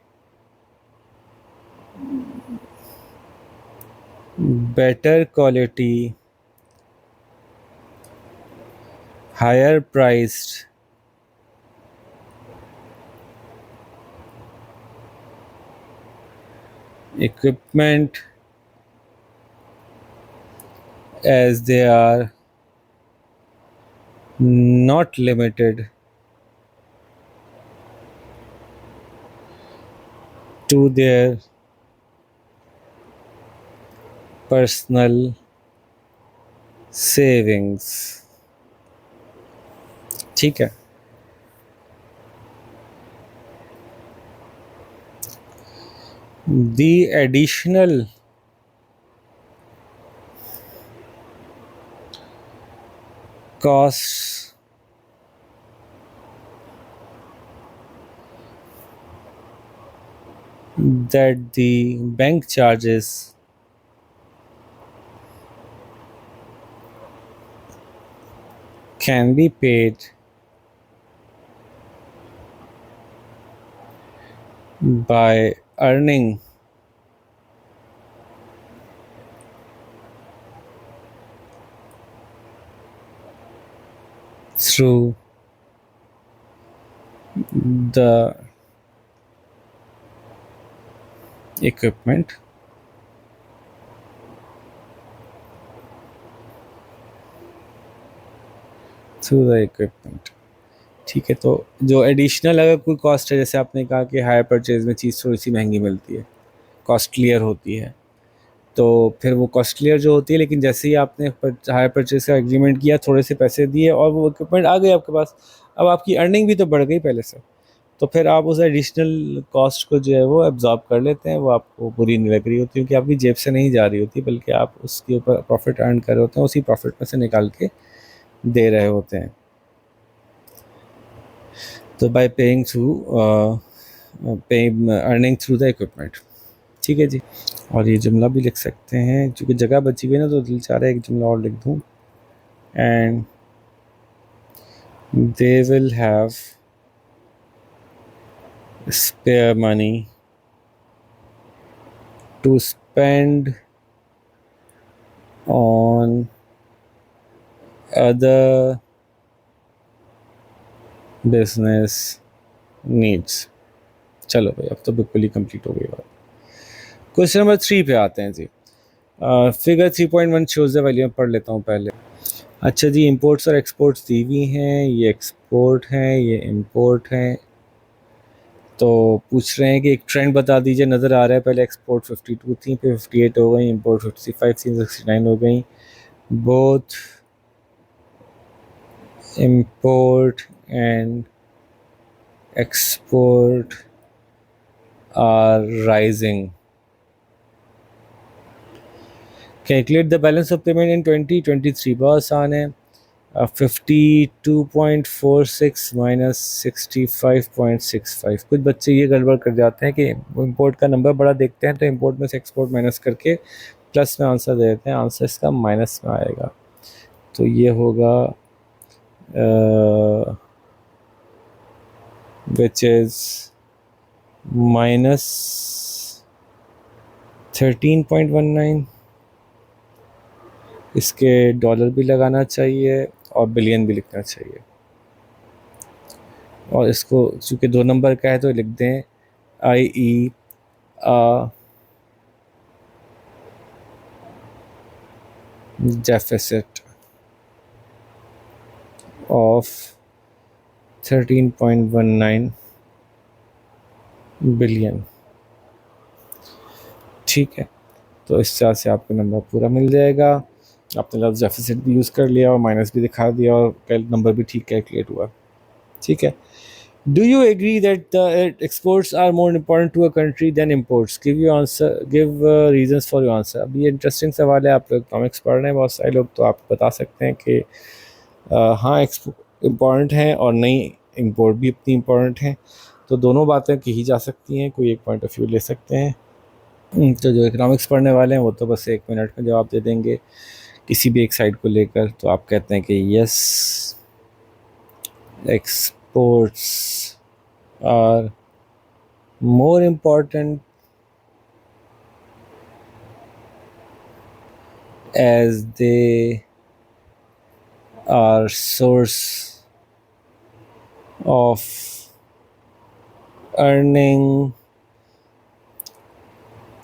better quality, higher priced equipment as they are not limited to their personal savings। ठीक है। The additional costs that the bank charges can be paid by earning through the equipment। Through the equipment. ठीक है, तो जो additional अगर कोई cost है, जैसे आपने कहा कि हायर परचेज में चीज़ थोड़ी सी महंगी मिलती है, कॉस्टलियर होती है, तो फिर वो कॉस्टलियर जो होती है, लेकिन जैसे ही आपने हायर परचेज का एग्रीमेंट किया, थोड़े से पैसे दिए और वो इक्विपमेंट आ गए आपके पास, अब आपकी अर्निंग भी तो बढ़ गई पहले से, तो फिर आप उस एडिशनल कॉस्ट को जो है वो एब्जॉर्ब कर लेते हैं। वो आपको बुरी नहीं लग रही होती, क्योंकि आपकी जेब से नहीं जा रही होती, बल्कि आप उसके ऊपर प्रॉफिट अर्न कर रहे होते हैं, उसी प्रॉफिट में से निकाल के दे रहे होते हैं। तो bye paying through earning through the equipment. ठीक है जी। और ये जुमला भी लिख सकते हैं, क्योंकि जगह बची हुई है ना, तो दिल चाह रहा है एक जुमला और लिख दूँ। And they will have spare money to spend on other business needs। चलो भाई, अब तो बिल्कुल ही कंप्लीट हो गई बात। क्वेश्चन नंबर 3 पे आते हैं जी। फिगर 3.1 शोज द वैल्यू, पढ़ लेता हूँ पहले। अच्छा जी, इंपोर्ट्स और एक्सपोर्ट्स दी हुई हैं, ये एक्सपोर्ट हैं, ये इंपोर्ट हैं। तो पूछ रहे हैं कि एक ट्रेंड बता दीजिए। नज़र आ रहा है पहले एक्सपोर्ट 52 थी, फिर 58 हो गई, इंपोर्ट 55 थी, 69 हो गई। Both import and export are rising। Calculate the balance of payment in 2023। बहुत आसान है। 52.46 माइनस 65.65। कुछ बच्चे ये गड़बड़ कर जाते हैं कि इंपोर्ट का नंबर बड़ा देखते हैं, तो इंपोर्ट में से एक्सपोर्ट माइनस करके प्लस में आंसर दे देते हैं। आंसर इसका माइनस में आएगा, तो ये होगा विच इज़ माइनस 13.19। इसके डॉलर भी लगाना चाहिए और बिलियन भी लिखना चाहिए, और इसको चूँकि 2 नंबर का है तो लिख दें i.e. a deficit of 13.19 billion. ठीक है, तो इस तरह से आपको नंबर पूरा मिल जाएगा। आपने लफ्ज़ डेफिसिट भी यूज़ कर लिया और माइनस भी दिखा दिया और नंबर भी ठीक कैलकुलेट हुआ। ठीक है। Do you agree that the exports are more important to a country than imports? Give you answer, give reasons for your answer. अब ये इंटरेस्टिंग सवाल है, आप लोग इकोनॉमिक्स पढ़ रहे हैं बहुत सारे लोग, तो आप बता सकते हैं कि हाँ इम्पॉर्टेंट हैं और नहीं, इम्पोर्ट भी इतनी इम्पॉर्टेंट हैं। तो दोनों बातें कही जा सकती हैं, कोई एक पॉइंट ऑफ व्यू ले सकते हैं। तो जो इकोनॉमिक्स पढ़ने वाले हैं वो तो बस 1 मिनट में जवाब दे देंगे किसी भी एक साइड को लेकर। तो आप कहते हैं कि yes, exports are more important as they are source of earning,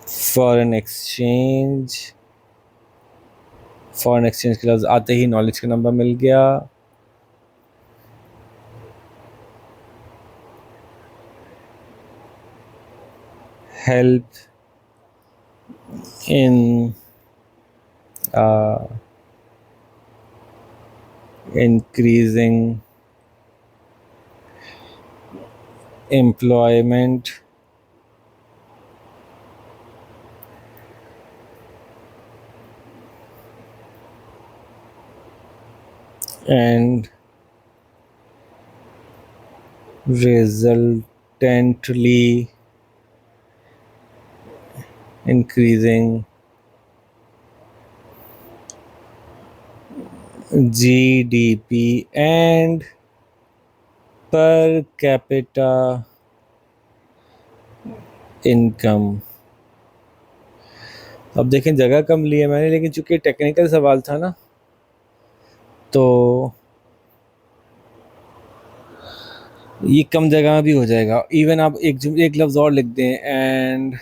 foreign exchange. Foreign exchange के लफ्ज़ आते ही नॉलेज का नंबर मिल गया। Help in increasing employment and resultantly increasing GDP and per capita income। अब देखें, जगह कम ली है मैंने, लेकिन चूंकि टेक्निकल सवाल था ना, तो ये कम जगह में भी हो जाएगा। इवन आप एक लफ्ज़ और लिख दें, एंड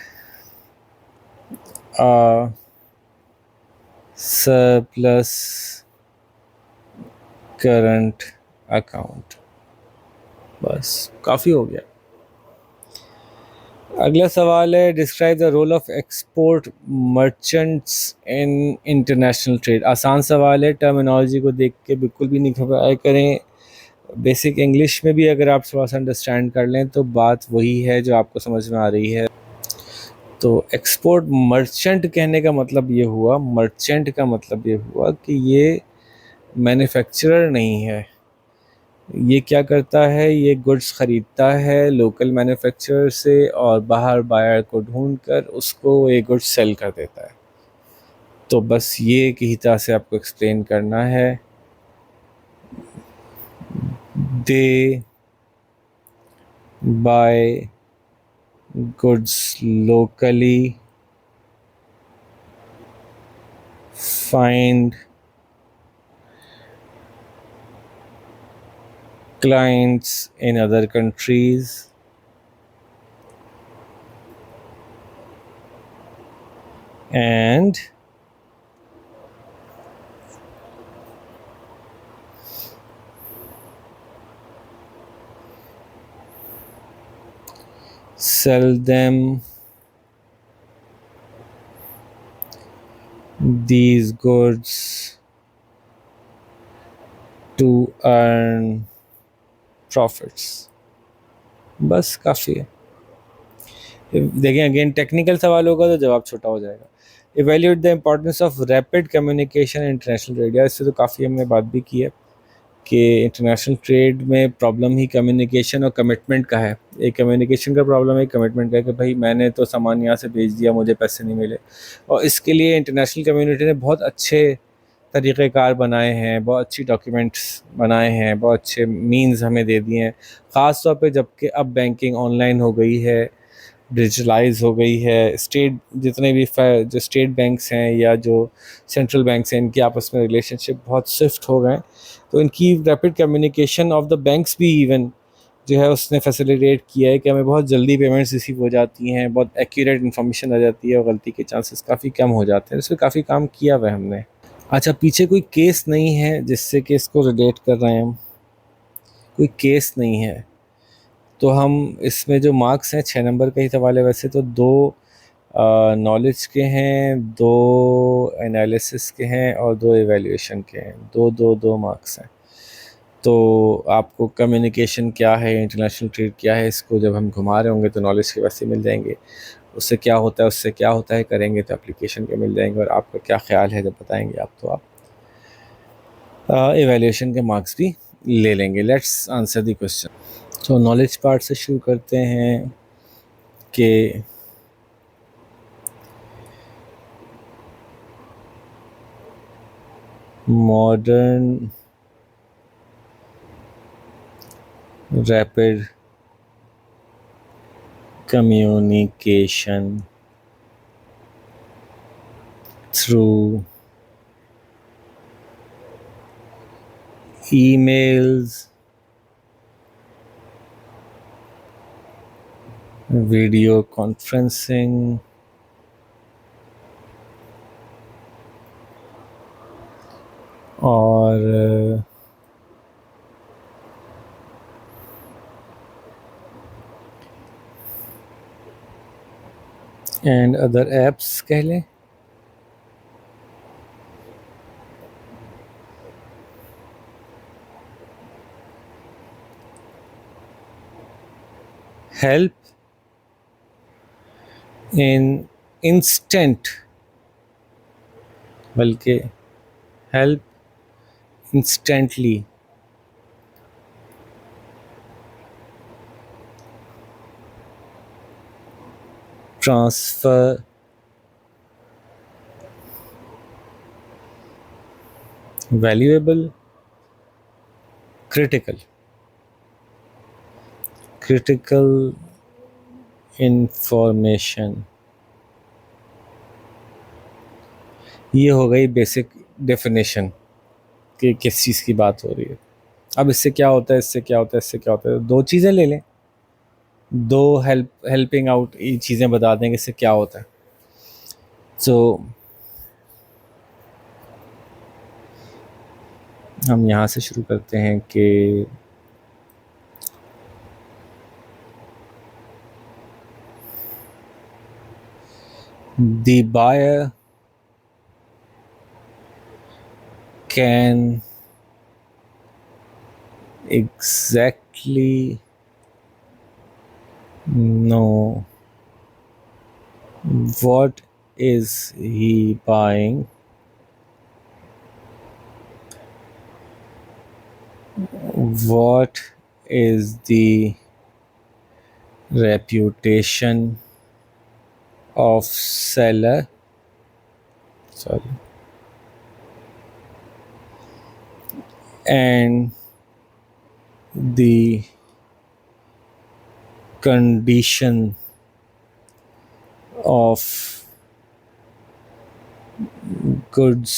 सरप्लस करंट अकाउंट, बस काफ़ी हो गया। अगला सवाल है, describe the role of export merchants in international trade. आसान सवाल है, टर्मिनोलॉजी को देख के बिल्कुल भी नहीं घबराया करें। बेसिक इंग्लिश में भी अगर आप थोड़ा सा अंडरस्टैंड कर लें तो बात वही है जो आपको समझ में आ रही है। तो एक्सपोर्ट मर्चेंट कहने का मतलब ये हुआ, मर्चेंट का मतलब ये हुआ कि ये मैन्युफैक्चरर नहीं है। ये क्या करता है, ये गुड्स ख़रीदता है लोकल मैन्युफैक्चरर से और बाहर बायर को ढूंढकर उसको ये गुड्स सेल कर देता है। तो बस ये किसी तरह से आपको एक्सप्लेन करना है। They buy goods locally, find clients in other countries and sell them these goods to earn profits. बस काफ़ी है। देखें, अगेन टेक्निकल सवाल होगा तो जवाब छोटा हो जाएगा। Evaluate the importance of rapid communication international trade. यार इससे तो काफ़ी हमने बात भी की है कि इंटरनेशनल ट्रेड में प्रॉब्लम ही कम्युनिकेशन और कमिटमेंट का है। एक कम्युनिकेशन का प्रॉब्लम है, कमिटमेंट का है कि भाई मैंने तो सामान यहाँ से भेज दिया, मुझे पैसे नहीं मिले। और इसके लिए इंटरनेशनल कम्युनिटी ने बहुत अच्छे तरीक़ेकार बनाए हैं, बहुत अच्छी डॉक्यूमेंट्स बनाए हैं, बहुत अच्छे मीन्स हमें दे दिए हैं। ख़ास तौर पे जबकि अब बैंकिंग ऑनलाइन हो गई है, डिजिटलाइज हो गई है। स्टेट जितने भी जो स्टेट बैंक्स हैं या जो सेंट्रल बैंक्स हैं, इनकी आपस में रिलेशनशिप बहुत स्विफ्ट हो गए। तो इनकी rapid communication of the banks भी इवन जो है उसने फैसिलिटेट किया है कि हमें बहुत जल्दी पेमेंट्स रिसीव हो जाती हैं, बहुत एक्यूरेट इन्फॉर्मेशन आ जाती है और गलती के चांसेस काफ़ी कम हो जाते हैं। इसमें काफ़ी काम किया हुआ है हमने। अच्छा, पीछे कोई केस नहीं है जिससे कि इसको रिलेट कर रहे हैं हम, कोई केस नहीं है। तो हम इसमें जो मार्क्स हैं 6 नंबर के ही सवाल है वैसे तो, 2 नॉलेज के हैं, 2 एनालिसिस के हैं और 2 एवेल्यूएशन के हैं। 2 मार्क्स हैं। तो आपको कम्युनिकेशन क्या है, इंटरनेशनल ट्रेड क्या है, इसको जब हम घुमा रहे होंगे तो नॉलेज के वैसे मिल जाएंगे। उससे क्या होता है, उससे क्या होता है करेंगे तो एप्लीकेशन के मिल जाएंगे। और आपका क्या ख्याल है जब बताएंगे आप, तो आप एवेल्यूएशन के मार्क्स भी ले लेंगे। Let's answer the question. तो नॉलेज पार्ट से शुरू करते हैं कि modern rapid communication through emails, video conferencing, और एंड अदर एप्स कह लें। हेल्प इन इंस्टेंट, बल्कि help instantly transfer valuable critical information. ये हो गई बेसिक डेफिनेशन कि किस चीज़ की बात हो रही है। अब इससे क्या होता है, इससे क्या होता है, इससे क्या होता है, 2 चीज़ें ले लें, 2 हेल्पिंग आउट ये चीज़ें बता देंगे इससे क्या होता है। तो हम यहाँ से शुरू करते हैं कि the buyer can exactly know what is he buying, what is the reputation of seller, sorry, and the condition of goods।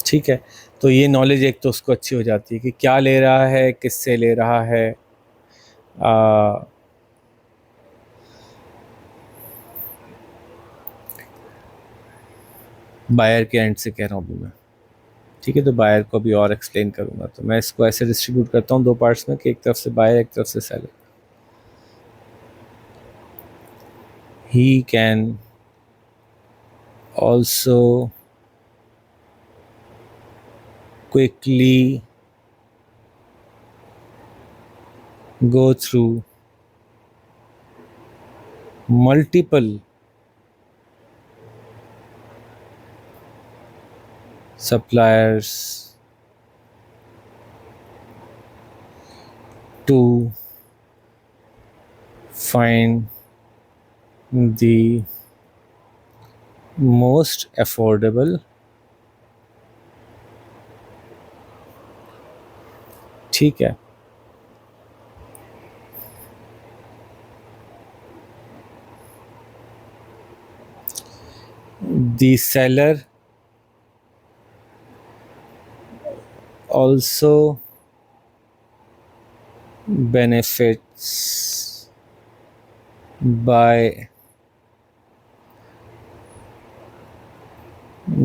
ठीक है, तो ये नॉलेज एक तो उसको अच्छी हो जाती है कि क्या ले रहा है, किससे ले रहा है, बायर के एंड से कह रहा हूँ अभी मैं। ठीक है, तो बायर को भी और एक्सप्लेन करूँगा। तो मैं इसको ऐसे डिस्ट्रीब्यूट करता हूँ 2 पार्ट्स में कि एक तरफ से बायर, एक तरफ से seller. He can also quickly go through multiple suppliers to find the most affordable। ठीक है, the seller also benefits by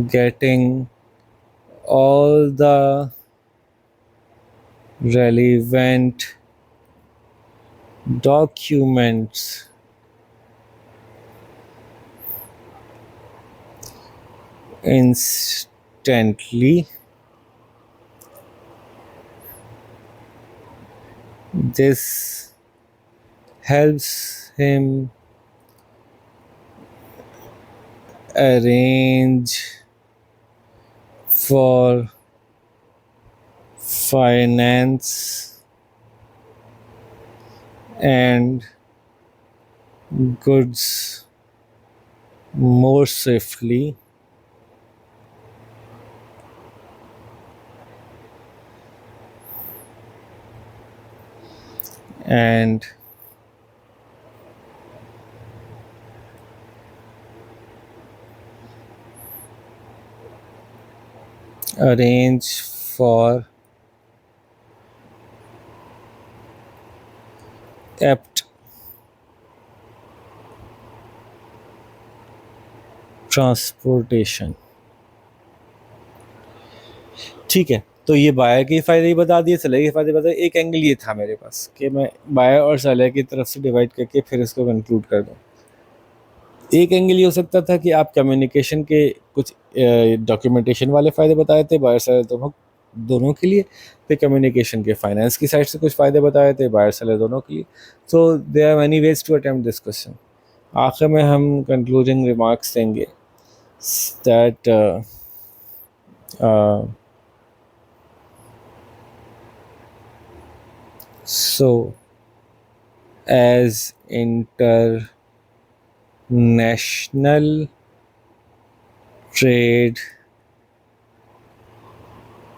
getting all the relevant documents instantly. This helps him arrange for finance and goods more swiftly, and arrange for apt transportation. ठीक है, तो ये buyer के फ़ायदे ही बता दिए, सेलर के फ़ायदे बता दिए। एक एंगल ये था मेरे पास कि मैं बायर और सेलर की तरफ से डिवाइड करके फिर इसको कंक्लूड कर दूँ। एक एंगल ये हो सकता था कि आप कम्युनिकेशन के कुछ डॉक्यूमेंटेशन वाले फ़ायदे बताए थे बायर सेलर दोनों के लिए, फिर कम्युनिकेशन के फाइनेंस की साइड से कुछ फ़ायदे बताए थे बायर सेलर दोनों के लिए। So there are many ways to attempt this question. आखिर में हम कंक्लूडिंग रिमार्क्स देंगे that so as international trade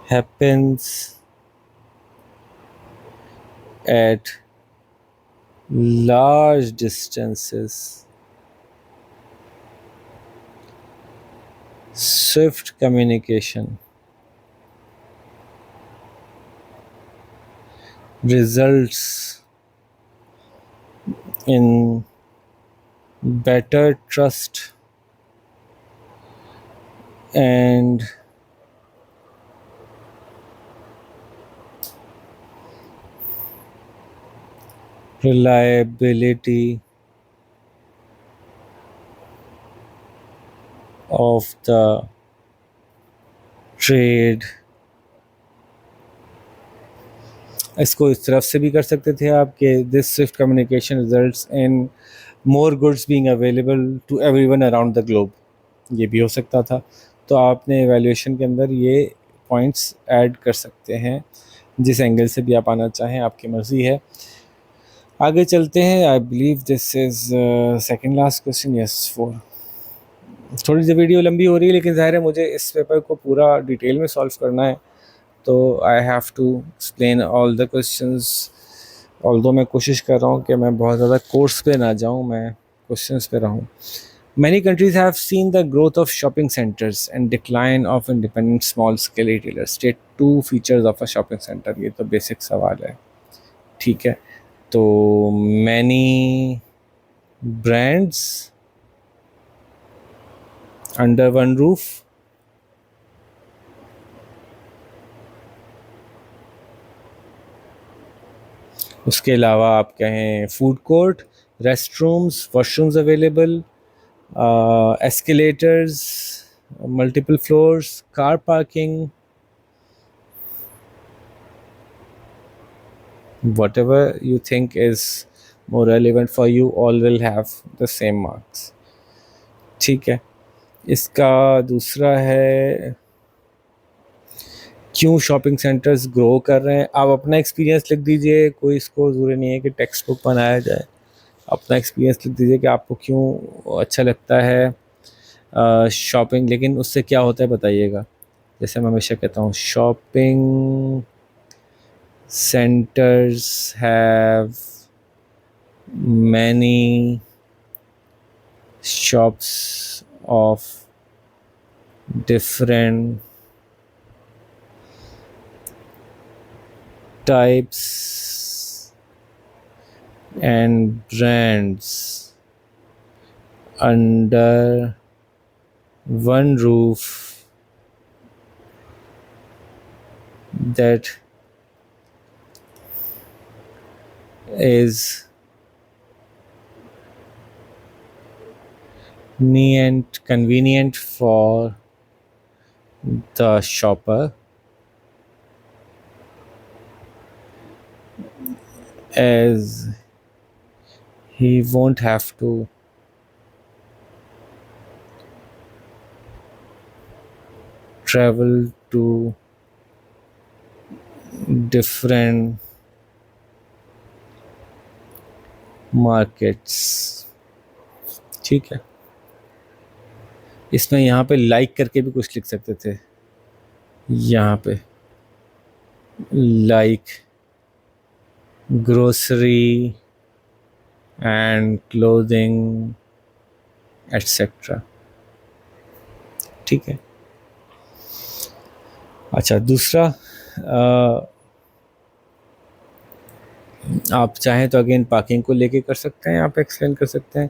happens at large distances, swift communication results in better trust and reliability of the trade। इसको इस तरफ से भी कर सकते थे आप कि this swift communication results in more goods being available to everyone around the globe, ये भी हो सकता था। तो आपने एवेल्यूएशन के अंदर ये पॉइंट्स ऐड कर सकते हैं, जिस एंगल से भी आप आना चाहें आपकी मर्ज़ी है। आगे चलते हैं। I believe this is second last question, yes 4। थोड़ी सी वीडियो लंबी हो रही है, लेकिन ज़ाहिर है मुझे इस पेपर को पूरा डिटेल में सॉल्व करना है, तो I have to explain all the questions. Although मैं कोशिश कर रहा हूँ कि मैं बहुत ज़्यादा कोर्स पे ना जाऊँ, मैं क्वेश्चंस पे रहूँ। Many countries have seen the growth of shopping centers and decline of independent small scale retailers. State two features of a shopping center. ये तो बेसिक सवाल है, ठीक है। तो many brands under one roof, उसके अलावा आप कहें food court, rest rooms, washrooms available, escalators, multiple floors, car parking, whatever you think is more relevant for you, all will have the same marks। ठीक है, इसका दूसरा है क्यों शॉपिंग सेंटर्स ग्रो कर रहे हैं। आप अपना एक्सपीरियंस लिख दीजिए, कोई इसको ज़रूरी नहीं है कि टेक्स्ट बुक बनाया जाए। अपना एक्सपीरियंस लिख दीजिए कि आपको क्यों अच्छा लगता है शॉपिंग, लेकिन उससे क्या होता है बताइएगा। जैसे मैं हमेशा कहता हूँ, shopping centres have many shops of different types and brands under one roof that is convenient for the shopper, as he won't have to travel to different markets. ठीक है. इसमें यहाँ पे लाइक करके भी कुछ लिख सकते थे. यहाँ पे like grocery and clothing etcetera. ठीक है. अच्छा, दूसरा आप चाहें तो अगेन पार्किंग को लेके कर सकते हैं, यहाँ पे एक्सप्लेन कर सकते हैं.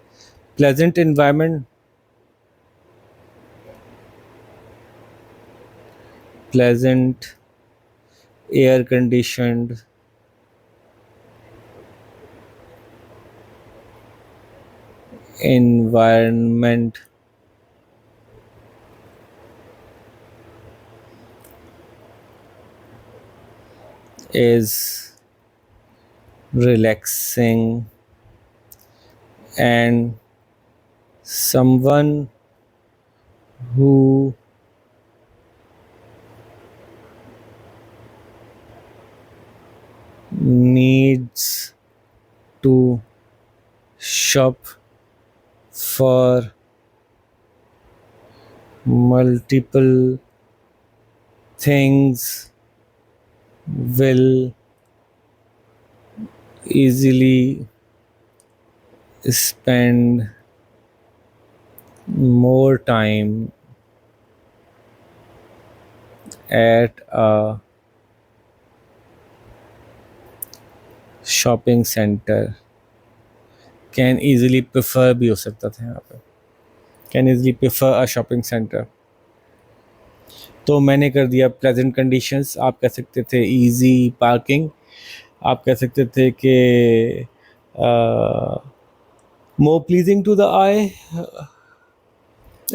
Pleasant environment, pleasant air conditioned environment is relaxing, and someone who needs to shop for multiple things will easily spend more time at a shopping center. Can easily prefer भी हो सकता था यहाँ पे. Can easily prefer a shopping center. तो मैंने कर दिया प्लेजेंट कंडीशंस. आप कह सकते थे इजी पार्किंग. आप कह सकते थे कि more pleasing to the eye.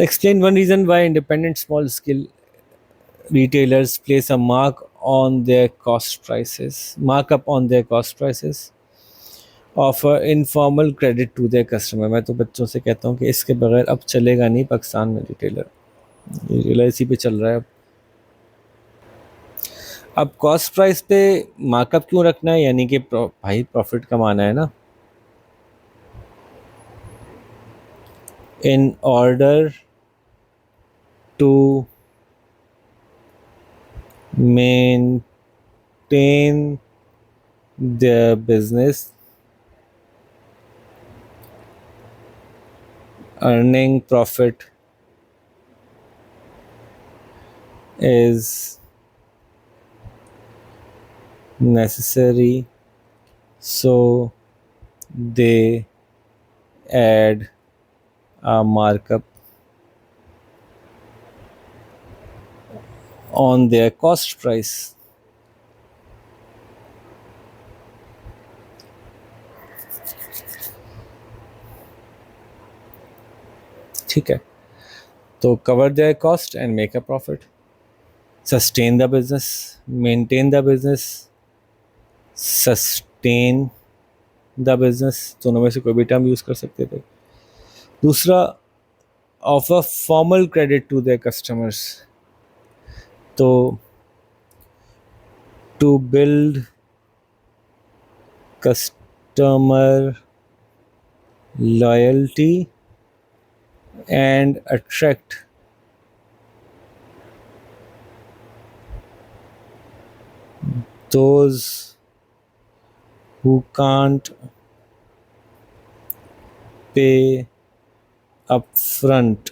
Explain one reason why independent small scale retailers place a markup on their cost prices. Offer informal credit to their customer. मैं तो बच्चों से कहता हूँ कि इसके बगैर अब चलेगा नहीं पाकिस्तान में रिटेलर इसी पे चल रहा है. अब कॉस्ट प्राइस पे मार्कअप क्यों रखना है, यानी कि भाई प्रॉफिट कमाना है ना. In order to maintain their business, earning profit is necessary, so they add a markup on their cost price. ठीक है. तो cover their cost and make a profit. Sustain the business, maintain the business, sustain the business. दोनों में से कोई भी term use कर सकते थे. दूसरा, offer formal credit to their customers. तो to build customer loyalty and attract those who can't pay upfront.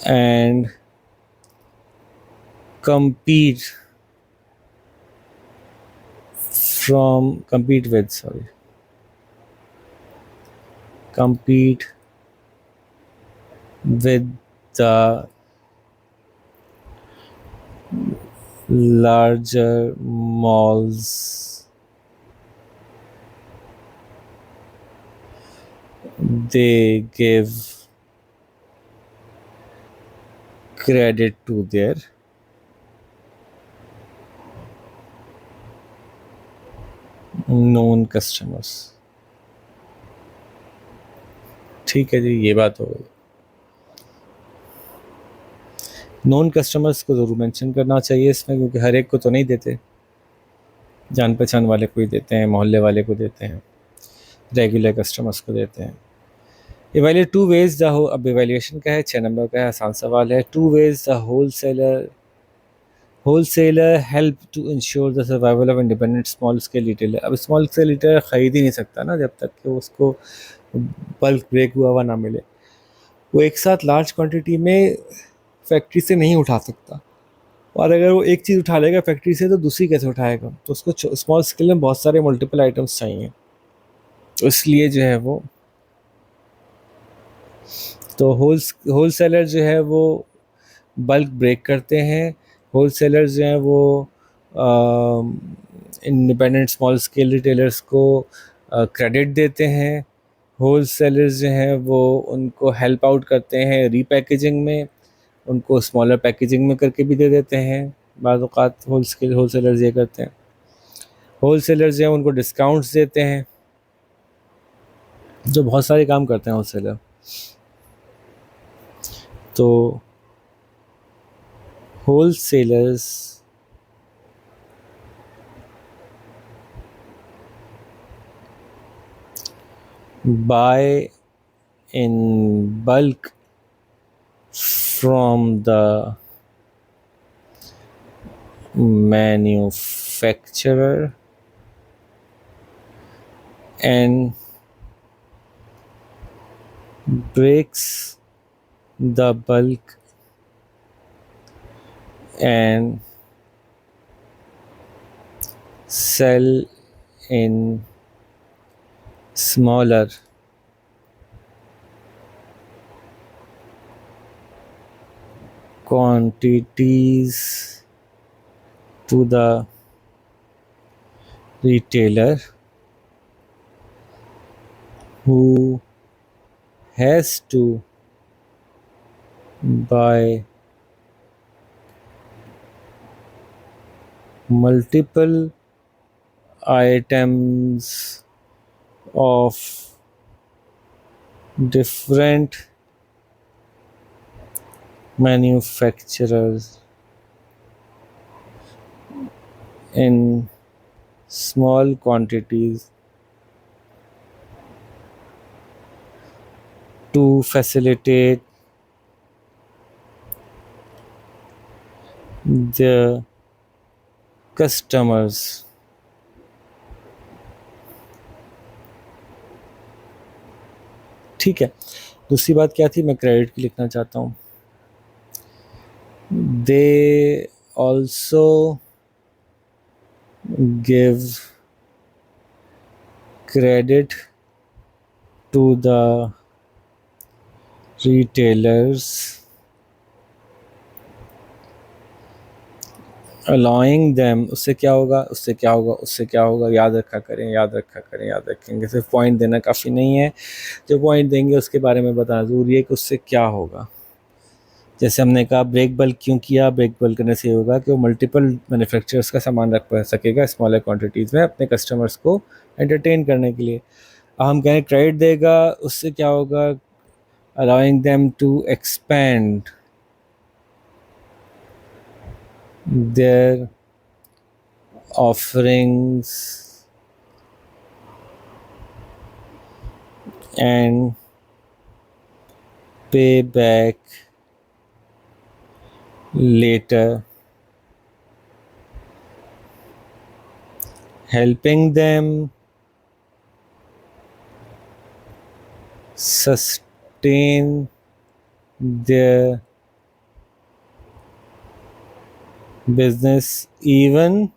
And compete with the larger malls, they give credit to their known customers. ठीक है जी, ये बात हो गई. नॉन कस्टमर्स को ज़रूर mention करना चाहिए इसमें, क्योंकि हर एक को तो नहीं देते. जान पहचान वाले को ही देते हैं, मोहल्ले वाले को देते हैं, रेगुलर कस्टमर्स को देते हैं. इवेल्यूएट टू वेज द हो. अब इवेल्यूएशन का है, 6 नंबर का है, आसान सवाल है. Two ways the wholesaler help to ensure the survival of independent small scale retailer. अब स्मॉल स्केल रिटेलर ख़रीद ही नहीं सकता ना जब तक कि उसको बल्क ब्रेक हुआ ना मिले. वो एक साथ लार्ज क्वांटिटी में फैक्ट्री से नहीं उठा सकता, और अगर वो एक चीज़ उठा लेगा फैक्ट्री से तो दूसरी कैसे उठाएगा. तो उसको स्मॉल स्केल में बहुत सारे मल्टीपल आइटम्स चाहिए. तो इसलिए जो है वो, तो होलसेलर जो है वो बल्क ब्रेक करते हैं. होलसेलर जो हैं वो इंडिपेंडेंट स्मॉल स्केल रिटेलर्स को क्रेडिट देते हैं. होलसेलर्स जो हैं वो उनको हेल्प आउट करते हैं रीपैकेजिंग में, उनको स्मॉलर पैकेजिंग में करके भी दे देते हैं. बाज़ औक़ात होलसेलर्स ये करते हैं. होलसेलर्स जो हैं उनको डिस्काउंट्स देते हैं. जो बहुत सारे काम करते हैं होलसेलर. तो wholesalers buy in bulk from the manufacturer and breaks the bulk and sell in smaller quantities to the retailer who has to buy multiple items of different manufacturers in small quantities to facilitate the customers. ठीक है. दूसरी बात क्या थी, मैं credit की लिखना चाहता हूँ. They also give credit to the retailers allowing them. उससे क्या होगा, उससे क्या होगा, उससे क्या होगा, याद रखा करें, याद रखा करें, याद रखेंगे. सिर्फ पॉइंट देना काफ़ी नहीं है, जो पॉइंट देंगे उसके बारे में बताना ज़रूरी है कि उससे क्या होगा. जैसे हमने कहा ब्रेक बल्क क्यों किया. ब्रेक बल्क करने से ये होगा कि वो मल्टीपल मैन्युफैक्चरर्स का सामान रख सकेगा स्मॉलर क्वांटिटीज़ में अपने कस्टमर्स को एंटरटेन करने के लिए. हम कहें क्रेडिट देगा, उससे क्या होगा, allowing them to expand their offerings and pay back later, helping them sustain their business even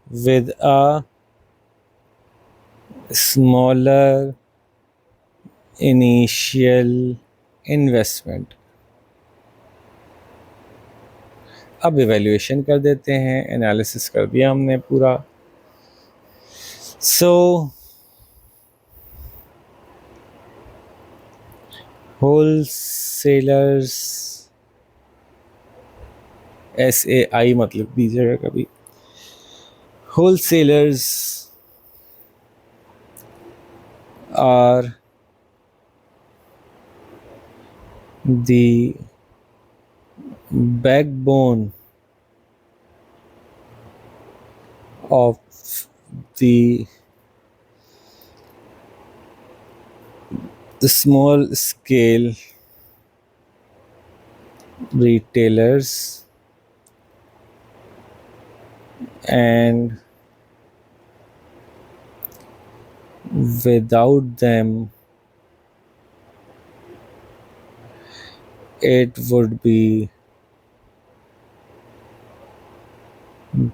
with a smaller initial investment. अब इवैल्यूएशन कर देते हैं, एनालिसिस कर दिया हमने पूरा। सो होलसेलर्स, SAI मतलब दीजिएगा कभी, wholesalers are the backbone of the small scale retailers, and without them it would be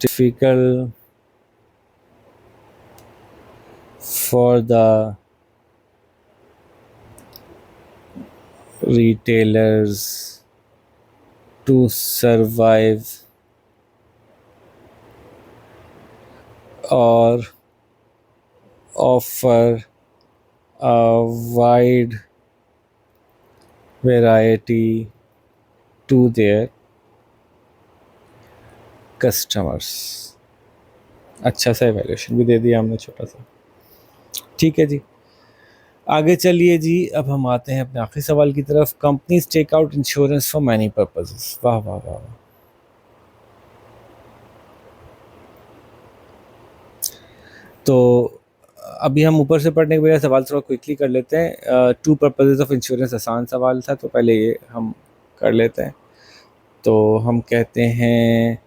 difficult for the retailers to survive or offer a wide variety to their customers। अच्छा सा evaluation भी दे दिया हमने छोटा सा। ठीक है जी, आगे चलिए जी। अब हम आते हैं अपने आखिरी सवाल की तरफ। Companies take out insurance for many purposes. वाह वाह वाह वाह। तो अभी हम ऊपर से पढ़ने के बजाय सवाल थोड़ा क्विकली कर लेते हैं। टू पर्पसेस ऑफ इंश्योरेंस आसान सवाल था, तो पहले ये हम कर लेते हैं। तो हम कहते हैं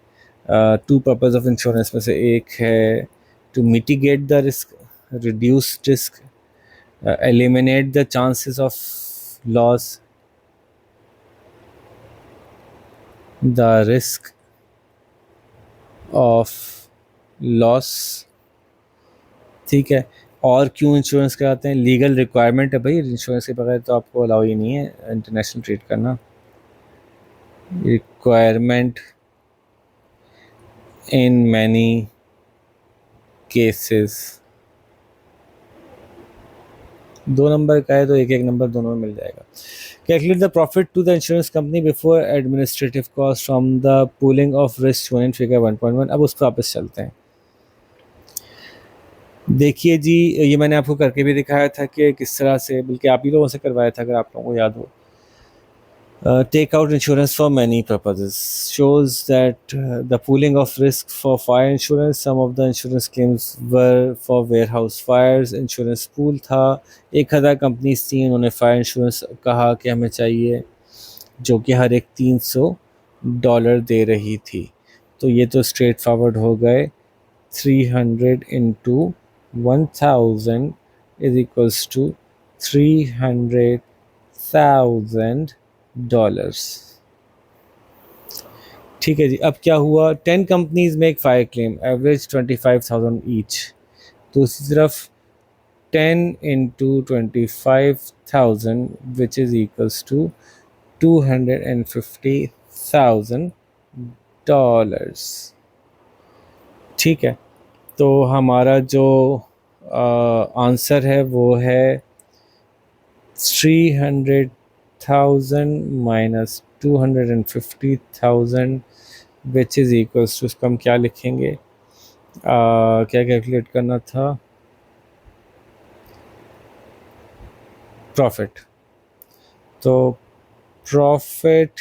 टू पर्पस ऑफ इंश्योरेंस में से एक है to mitigate the risk, reduce risk, eliminate the chances of loss, the risk of loss. ठीक है, और क्यों इंश्योरेंस कराते हैं? लीगल रिक्वायरमेंट है भाई, इंश्योरेंस के बगैर तो आपको अलाउ ही नहीं है इंटरनेशनल ट्रेड करना। Requirement in many cases. 2 number का है तो एक एक नंबर दोनों में मिल जाएगा। Calculate the profit to the insurance company before administrative cost from the pooling of risk unit figure 1.1। अब उस पर वापस चलते हैं। देखिए जी, ये मैंने आपको करके भी दिखाया था कि किस तरह से, बल्कि आप ही लोगों से करवाया था अगर आप लोगों को याद हो। Take out insurance for many purposes shows that the pooling of risk for fire insurance, some of the insurance claims were for warehouse fires। Insurance pool था, 1000 कंपनीज थी, उन्होंने फायर इंश्योरेंस कहा कि हमें चाहिए, जो कि हर एक $300 दे रही थी। तो ये तो स्ट्रेट फॉरवर्ड हो गए। 300 इंटू 1000 इज इक्वल्स टू $300,000। ठीक है जी, अब क्या हुआ? 10 companies make fire claim, average 25,000 each. दूसरी तरफ 10 into 25,000 which is equals to $250,000। ठीक है, तो हमारा जो आंसर है वो है 300,000 minus 250,000 which is equals to, उसको हम क्या लिखेंगे? क्या कैलकुलेट करना था? प्रॉफिट। तो profit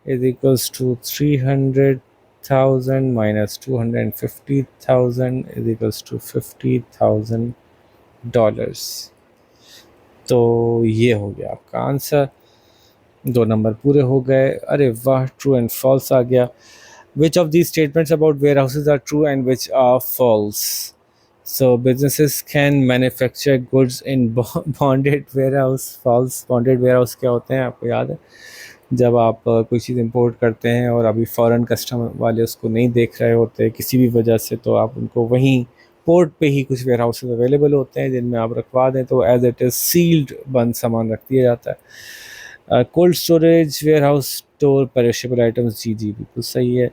is equals to 300,000 minus 250,000 is equals to $50,000। तो ये हो गया आपका आंसर। 2 नंबर पूरे हो गए। अरे वाह, ट्रू एंड फॉल्स आ गया। Which of these statements about warehouses are true and which are false? So businesses can manufacture goods in bonded warehouse. False. Bonded warehouse क्या होते हैं आपको याद है? जब आप कोई चीज़ इंपोर्ट करते हैं और अभी फॉरेन कस्टमर वाले उसको नहीं देख रहे होते किसी भी वजह से, तो आप उनको वहीं पोर्ट पे ही कुछ वेयर हाउसेज अवेलेबल होते हैं जिनमें आप रखवा दें, तो एज इट इज़ सील्ड बंद सामान रख दिया जाता है। Cold storage warehouse store perishable items, जी जी बिल्कुल सही है।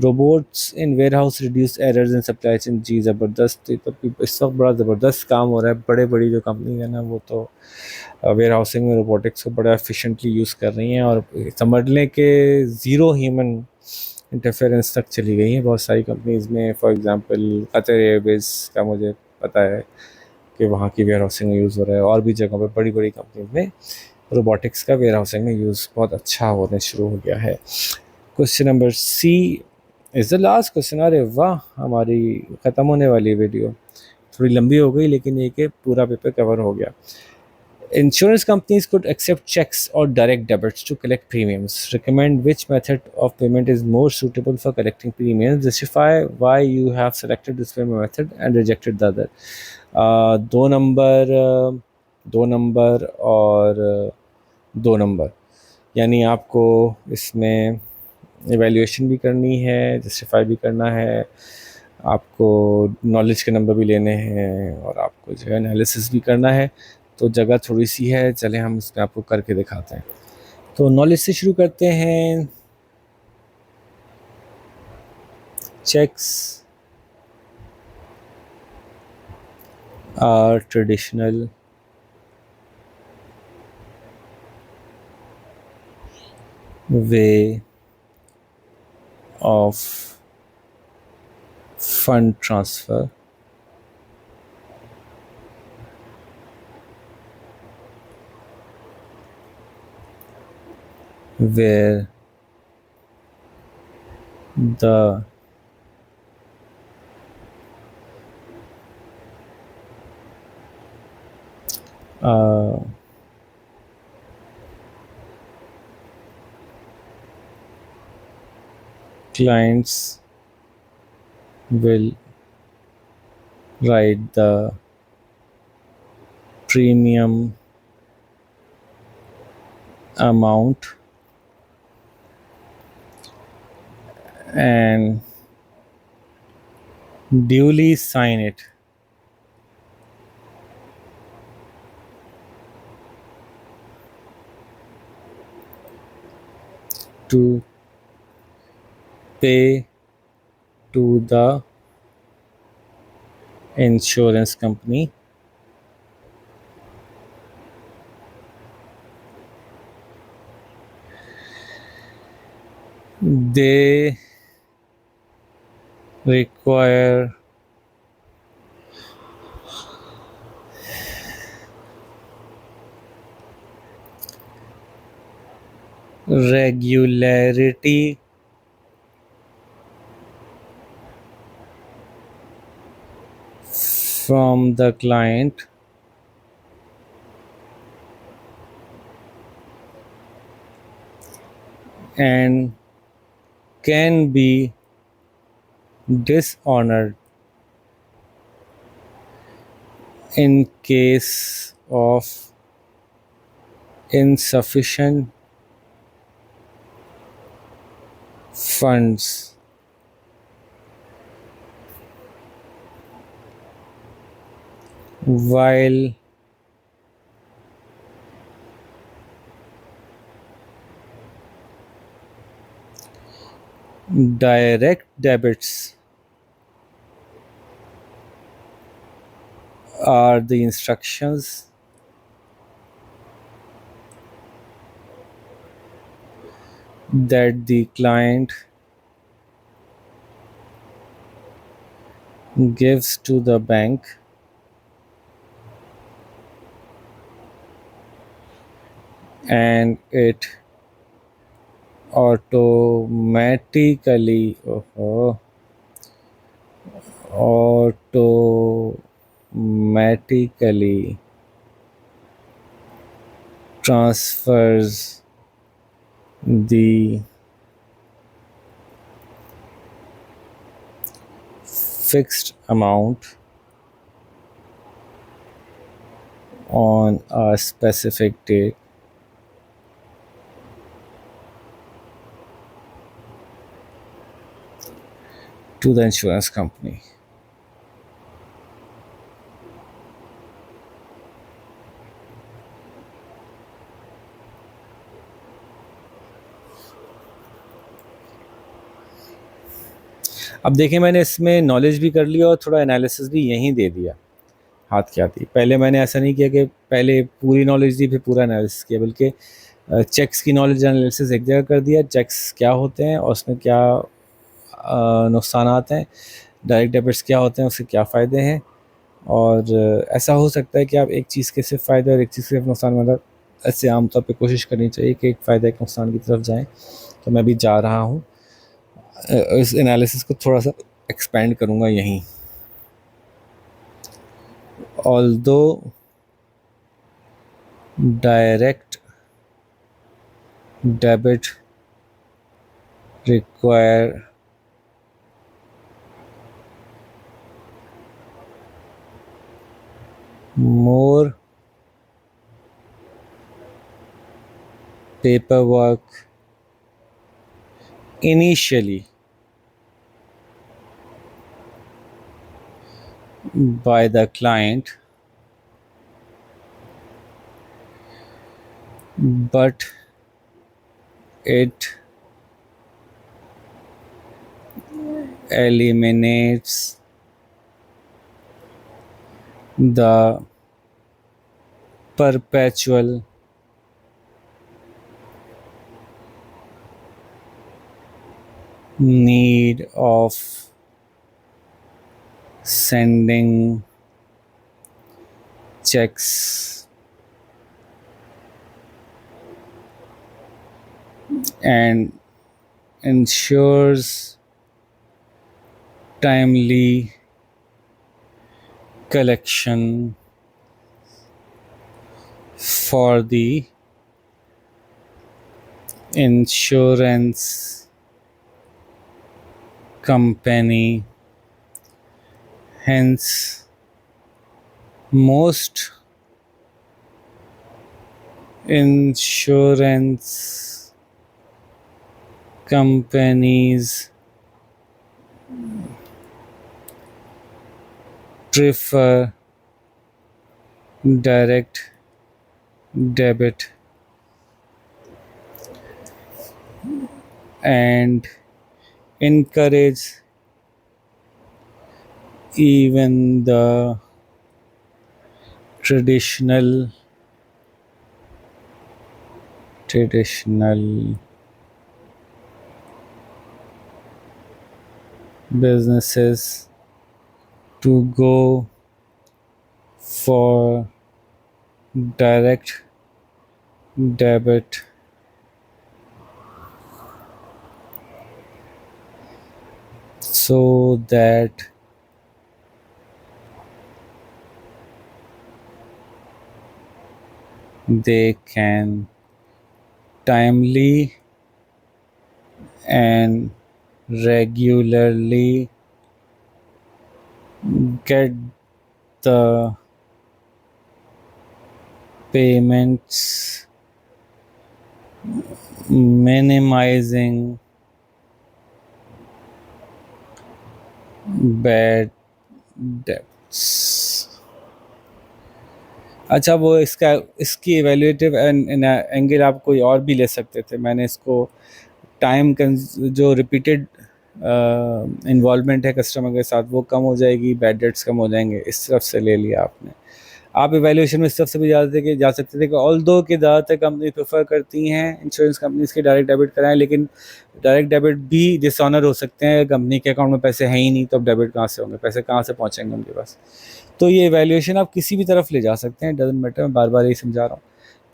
Robots in warehouse reduce errors in supply chain, जी ज़बरदस्त। ये तो इस वक्त बड़ा ज़बरदस्त काम हो रहा है। बड़े बड़ी जो कंपनी है ना वो तो वेयर हाउसिंग में रोबोटिक्स को बड़ा एफिशिएंटली यूज़ कर रही हैं, और समझ लें कि ज़ीरो ह्यूमन इंटरफेरेंस तक चली गई हैं बहुत सारी कंपनीज़ में। फॉर एग्जांपल कतर एयरवेज़ का मुझे पता है कि वहाँ की वेयर हाउसिंग में यूज़ हो रहा है, और भी जगहों पे बड़ी बड़ी कंपनीज में रोबोटिक्स का वेयर हाउसिंग में यूज़ बहुत अच्छा होने शुरू हो गया है। Question number C is the last question. अरे वाह, हमारी ख़त्म होने वाली वीडियो थोड़ी लंबी हो गई, लेकिन ये कि पूरा पेपर कवर हो गया। Insurance companies could accept checks or direct debits to collect premiums. Recommend which method of payment is more suitable for collecting premiums. Justify why you have selected this payment method and rejected the other. दो number, दो number और दो number, यानी आपको इसमें evaluation भी करनी है, जस्टिफाई भी करना है, आपको नॉलेज के नंबर भी लेने हैं, और आपको जो है एनालिसिस भी करना है। तो जगह थोड़ी सी है, चलें हम इसमें आपको करके दिखाते हैं। तो नॉलेज से शुरू करते हैं। Checks are traditional way of fund transfer where the uh, clients will write the premium amount and duly sign it to pay to the insurance company. They require regularity from the client and can be dishonored in case of insufficient funds. While direct debits are the instructions that the client gives to the bank and it automatically automatically transfers the fixed amount on a specific date to the insurance company. अब देखिए मैंने इसमें knowledge भी कर लिया और थोड़ा analysis भी यहीं दे दिया हाथ क्या थी। पहले मैंने ऐसा नहीं किया कि पहले पूरी नॉलेज दी फिर पूरा एनालिसिस किया, बल्कि चेक्स की नॉलेज एनालिसिस एक जगह कर दिया, चेक्स क्या होते हैं और उसमें क्या नुकसानात हैं, डायरेक्ट डेबिट्स क्या होते हैं उससे क्या फ़ायदे हैं। और ऐसा हो सकता है कि आप एक चीज़ के सिर्फ फ़ायदे और एक चीज़ के सिर्फ नुकसान, मतलब ऐसे आमतौर पे कोशिश करनी चाहिए कि एक फ़ायदा एक नुकसान की तरफ जाएं। तो मैं भी जा रहा हूँ, इस एनालिसिस को थोड़ा सा एक्सपेंड करूँगा यहीं। Although direct debit require more paperwork initially by the client, but it eliminates the perpetual need of sending checks and ensures timely collection for the insurance company. Hence, most insurance companies prefer direct debit and encourage even the traditional businesses to go for direct debit so that they can timely and regularly get the payments, minimizing bad debts. अच्छा, वो इसकी एवेल्यूएटिव angle आप कोई और भी ले सकते थे। मैंने इसको टाइम जो रिपीटेड इन्वॉल्वमेंट है कस्टमर के साथ वो कम हो जाएगी, बैड डेट्स कम हो जाएंगे, इस तरफ से ले लिया आपने। आप इवैल्यूएशन में इस तरफ से भी जा सकते थे कि ऑल्दो कि ज़्यादातर कंपनी प्रेफर करती हैं इंश्योरेंस कंपनीज के डायरेक्ट डेबिट कराएं, लेकिन डायरेक्ट डेबिट भी डिसऑनर हो सकते हैं। कंपनी के अकाउंट में पैसे हैं ही नहीं, तो अब डेबिट कहाँ से होंगे, पैसे कहाँ से पहुँचेंगे उनके पास। तो ये इवैल्यूएशन आप किसी भी तरफ ले जा सकते हैं, डजेंट मैटर। मैं बार बार यही समझा रहा हूँ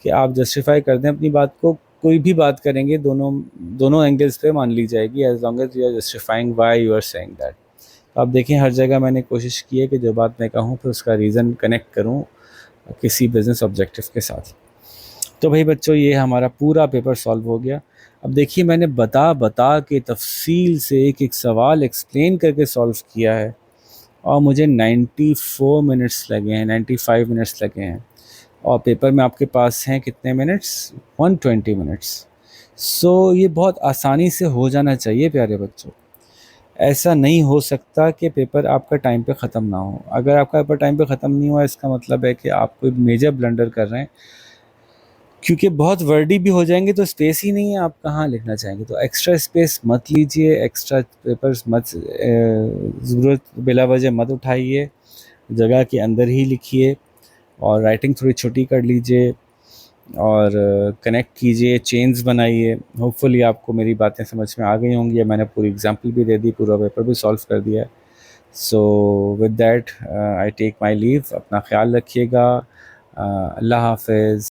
कि आप जस्टिफाई कर दें अपनी बात को। कोई भी बात करेंगे दोनों एंगल्स पे मान ली जाएगी, as long as you are justifying why you are saying that. आप देखें हर जगह मैंने कोशिश की है कि जो बात मैं कहूँ फिर उसका रीज़न कनेक्ट करूँ किसी बिजनेस ऑब्जेक्टिव के साथ। तो भाई बच्चों, ये हमारा पूरा पेपर सॉल्व हो गया। अब देखिए मैंने बता के तफसील से एक एक सवाल एक्सप्लेन करके सॉल्व किया है और मुझे 94 मिनट्स लगे हैं, 95 मिनट्स लगे हैं। और पेपर में आपके पास हैं कितने मिनट्स? 120 मिनट्स। सो ये बहुत आसानी से हो जाना चाहिए प्यारे बच्चों। ऐसा नहीं हो सकता कि पेपर आपका टाइम पे ख़त्म ना हो। अगर आपका पेपर टाइम पे ख़त्म नहीं हुआ, इसका मतलब है कि आप कोई मेजर ब्लंडर कर रहे हैं। क्योंकि बहुत वर्डी भी हो जाएंगे तो स्पेस ही नहीं है, आप कहाँ लिखना चाहेंगे। तो एक्स्ट्रा स्पेस मत लीजिए, एक्स्ट्रा पेपर्स मत ज़रूरत बिला वजह मत उठाइए, जगह के अंदर ही लिखिए और राइटिंग थोड़ी छोटी कर लीजिए और कनेक्ट कीजिए, चेन्स बनाइए। होपफुली आपको मेरी बातें समझ में आ गई होंगी, या मैंने पूरी एग्जांपल भी दे दी, पूरा पेपर भी सॉल्व कर दिया। So with that I take my leave. अपना ख्याल रखिएगा। अल्लाह हाफ़िज़।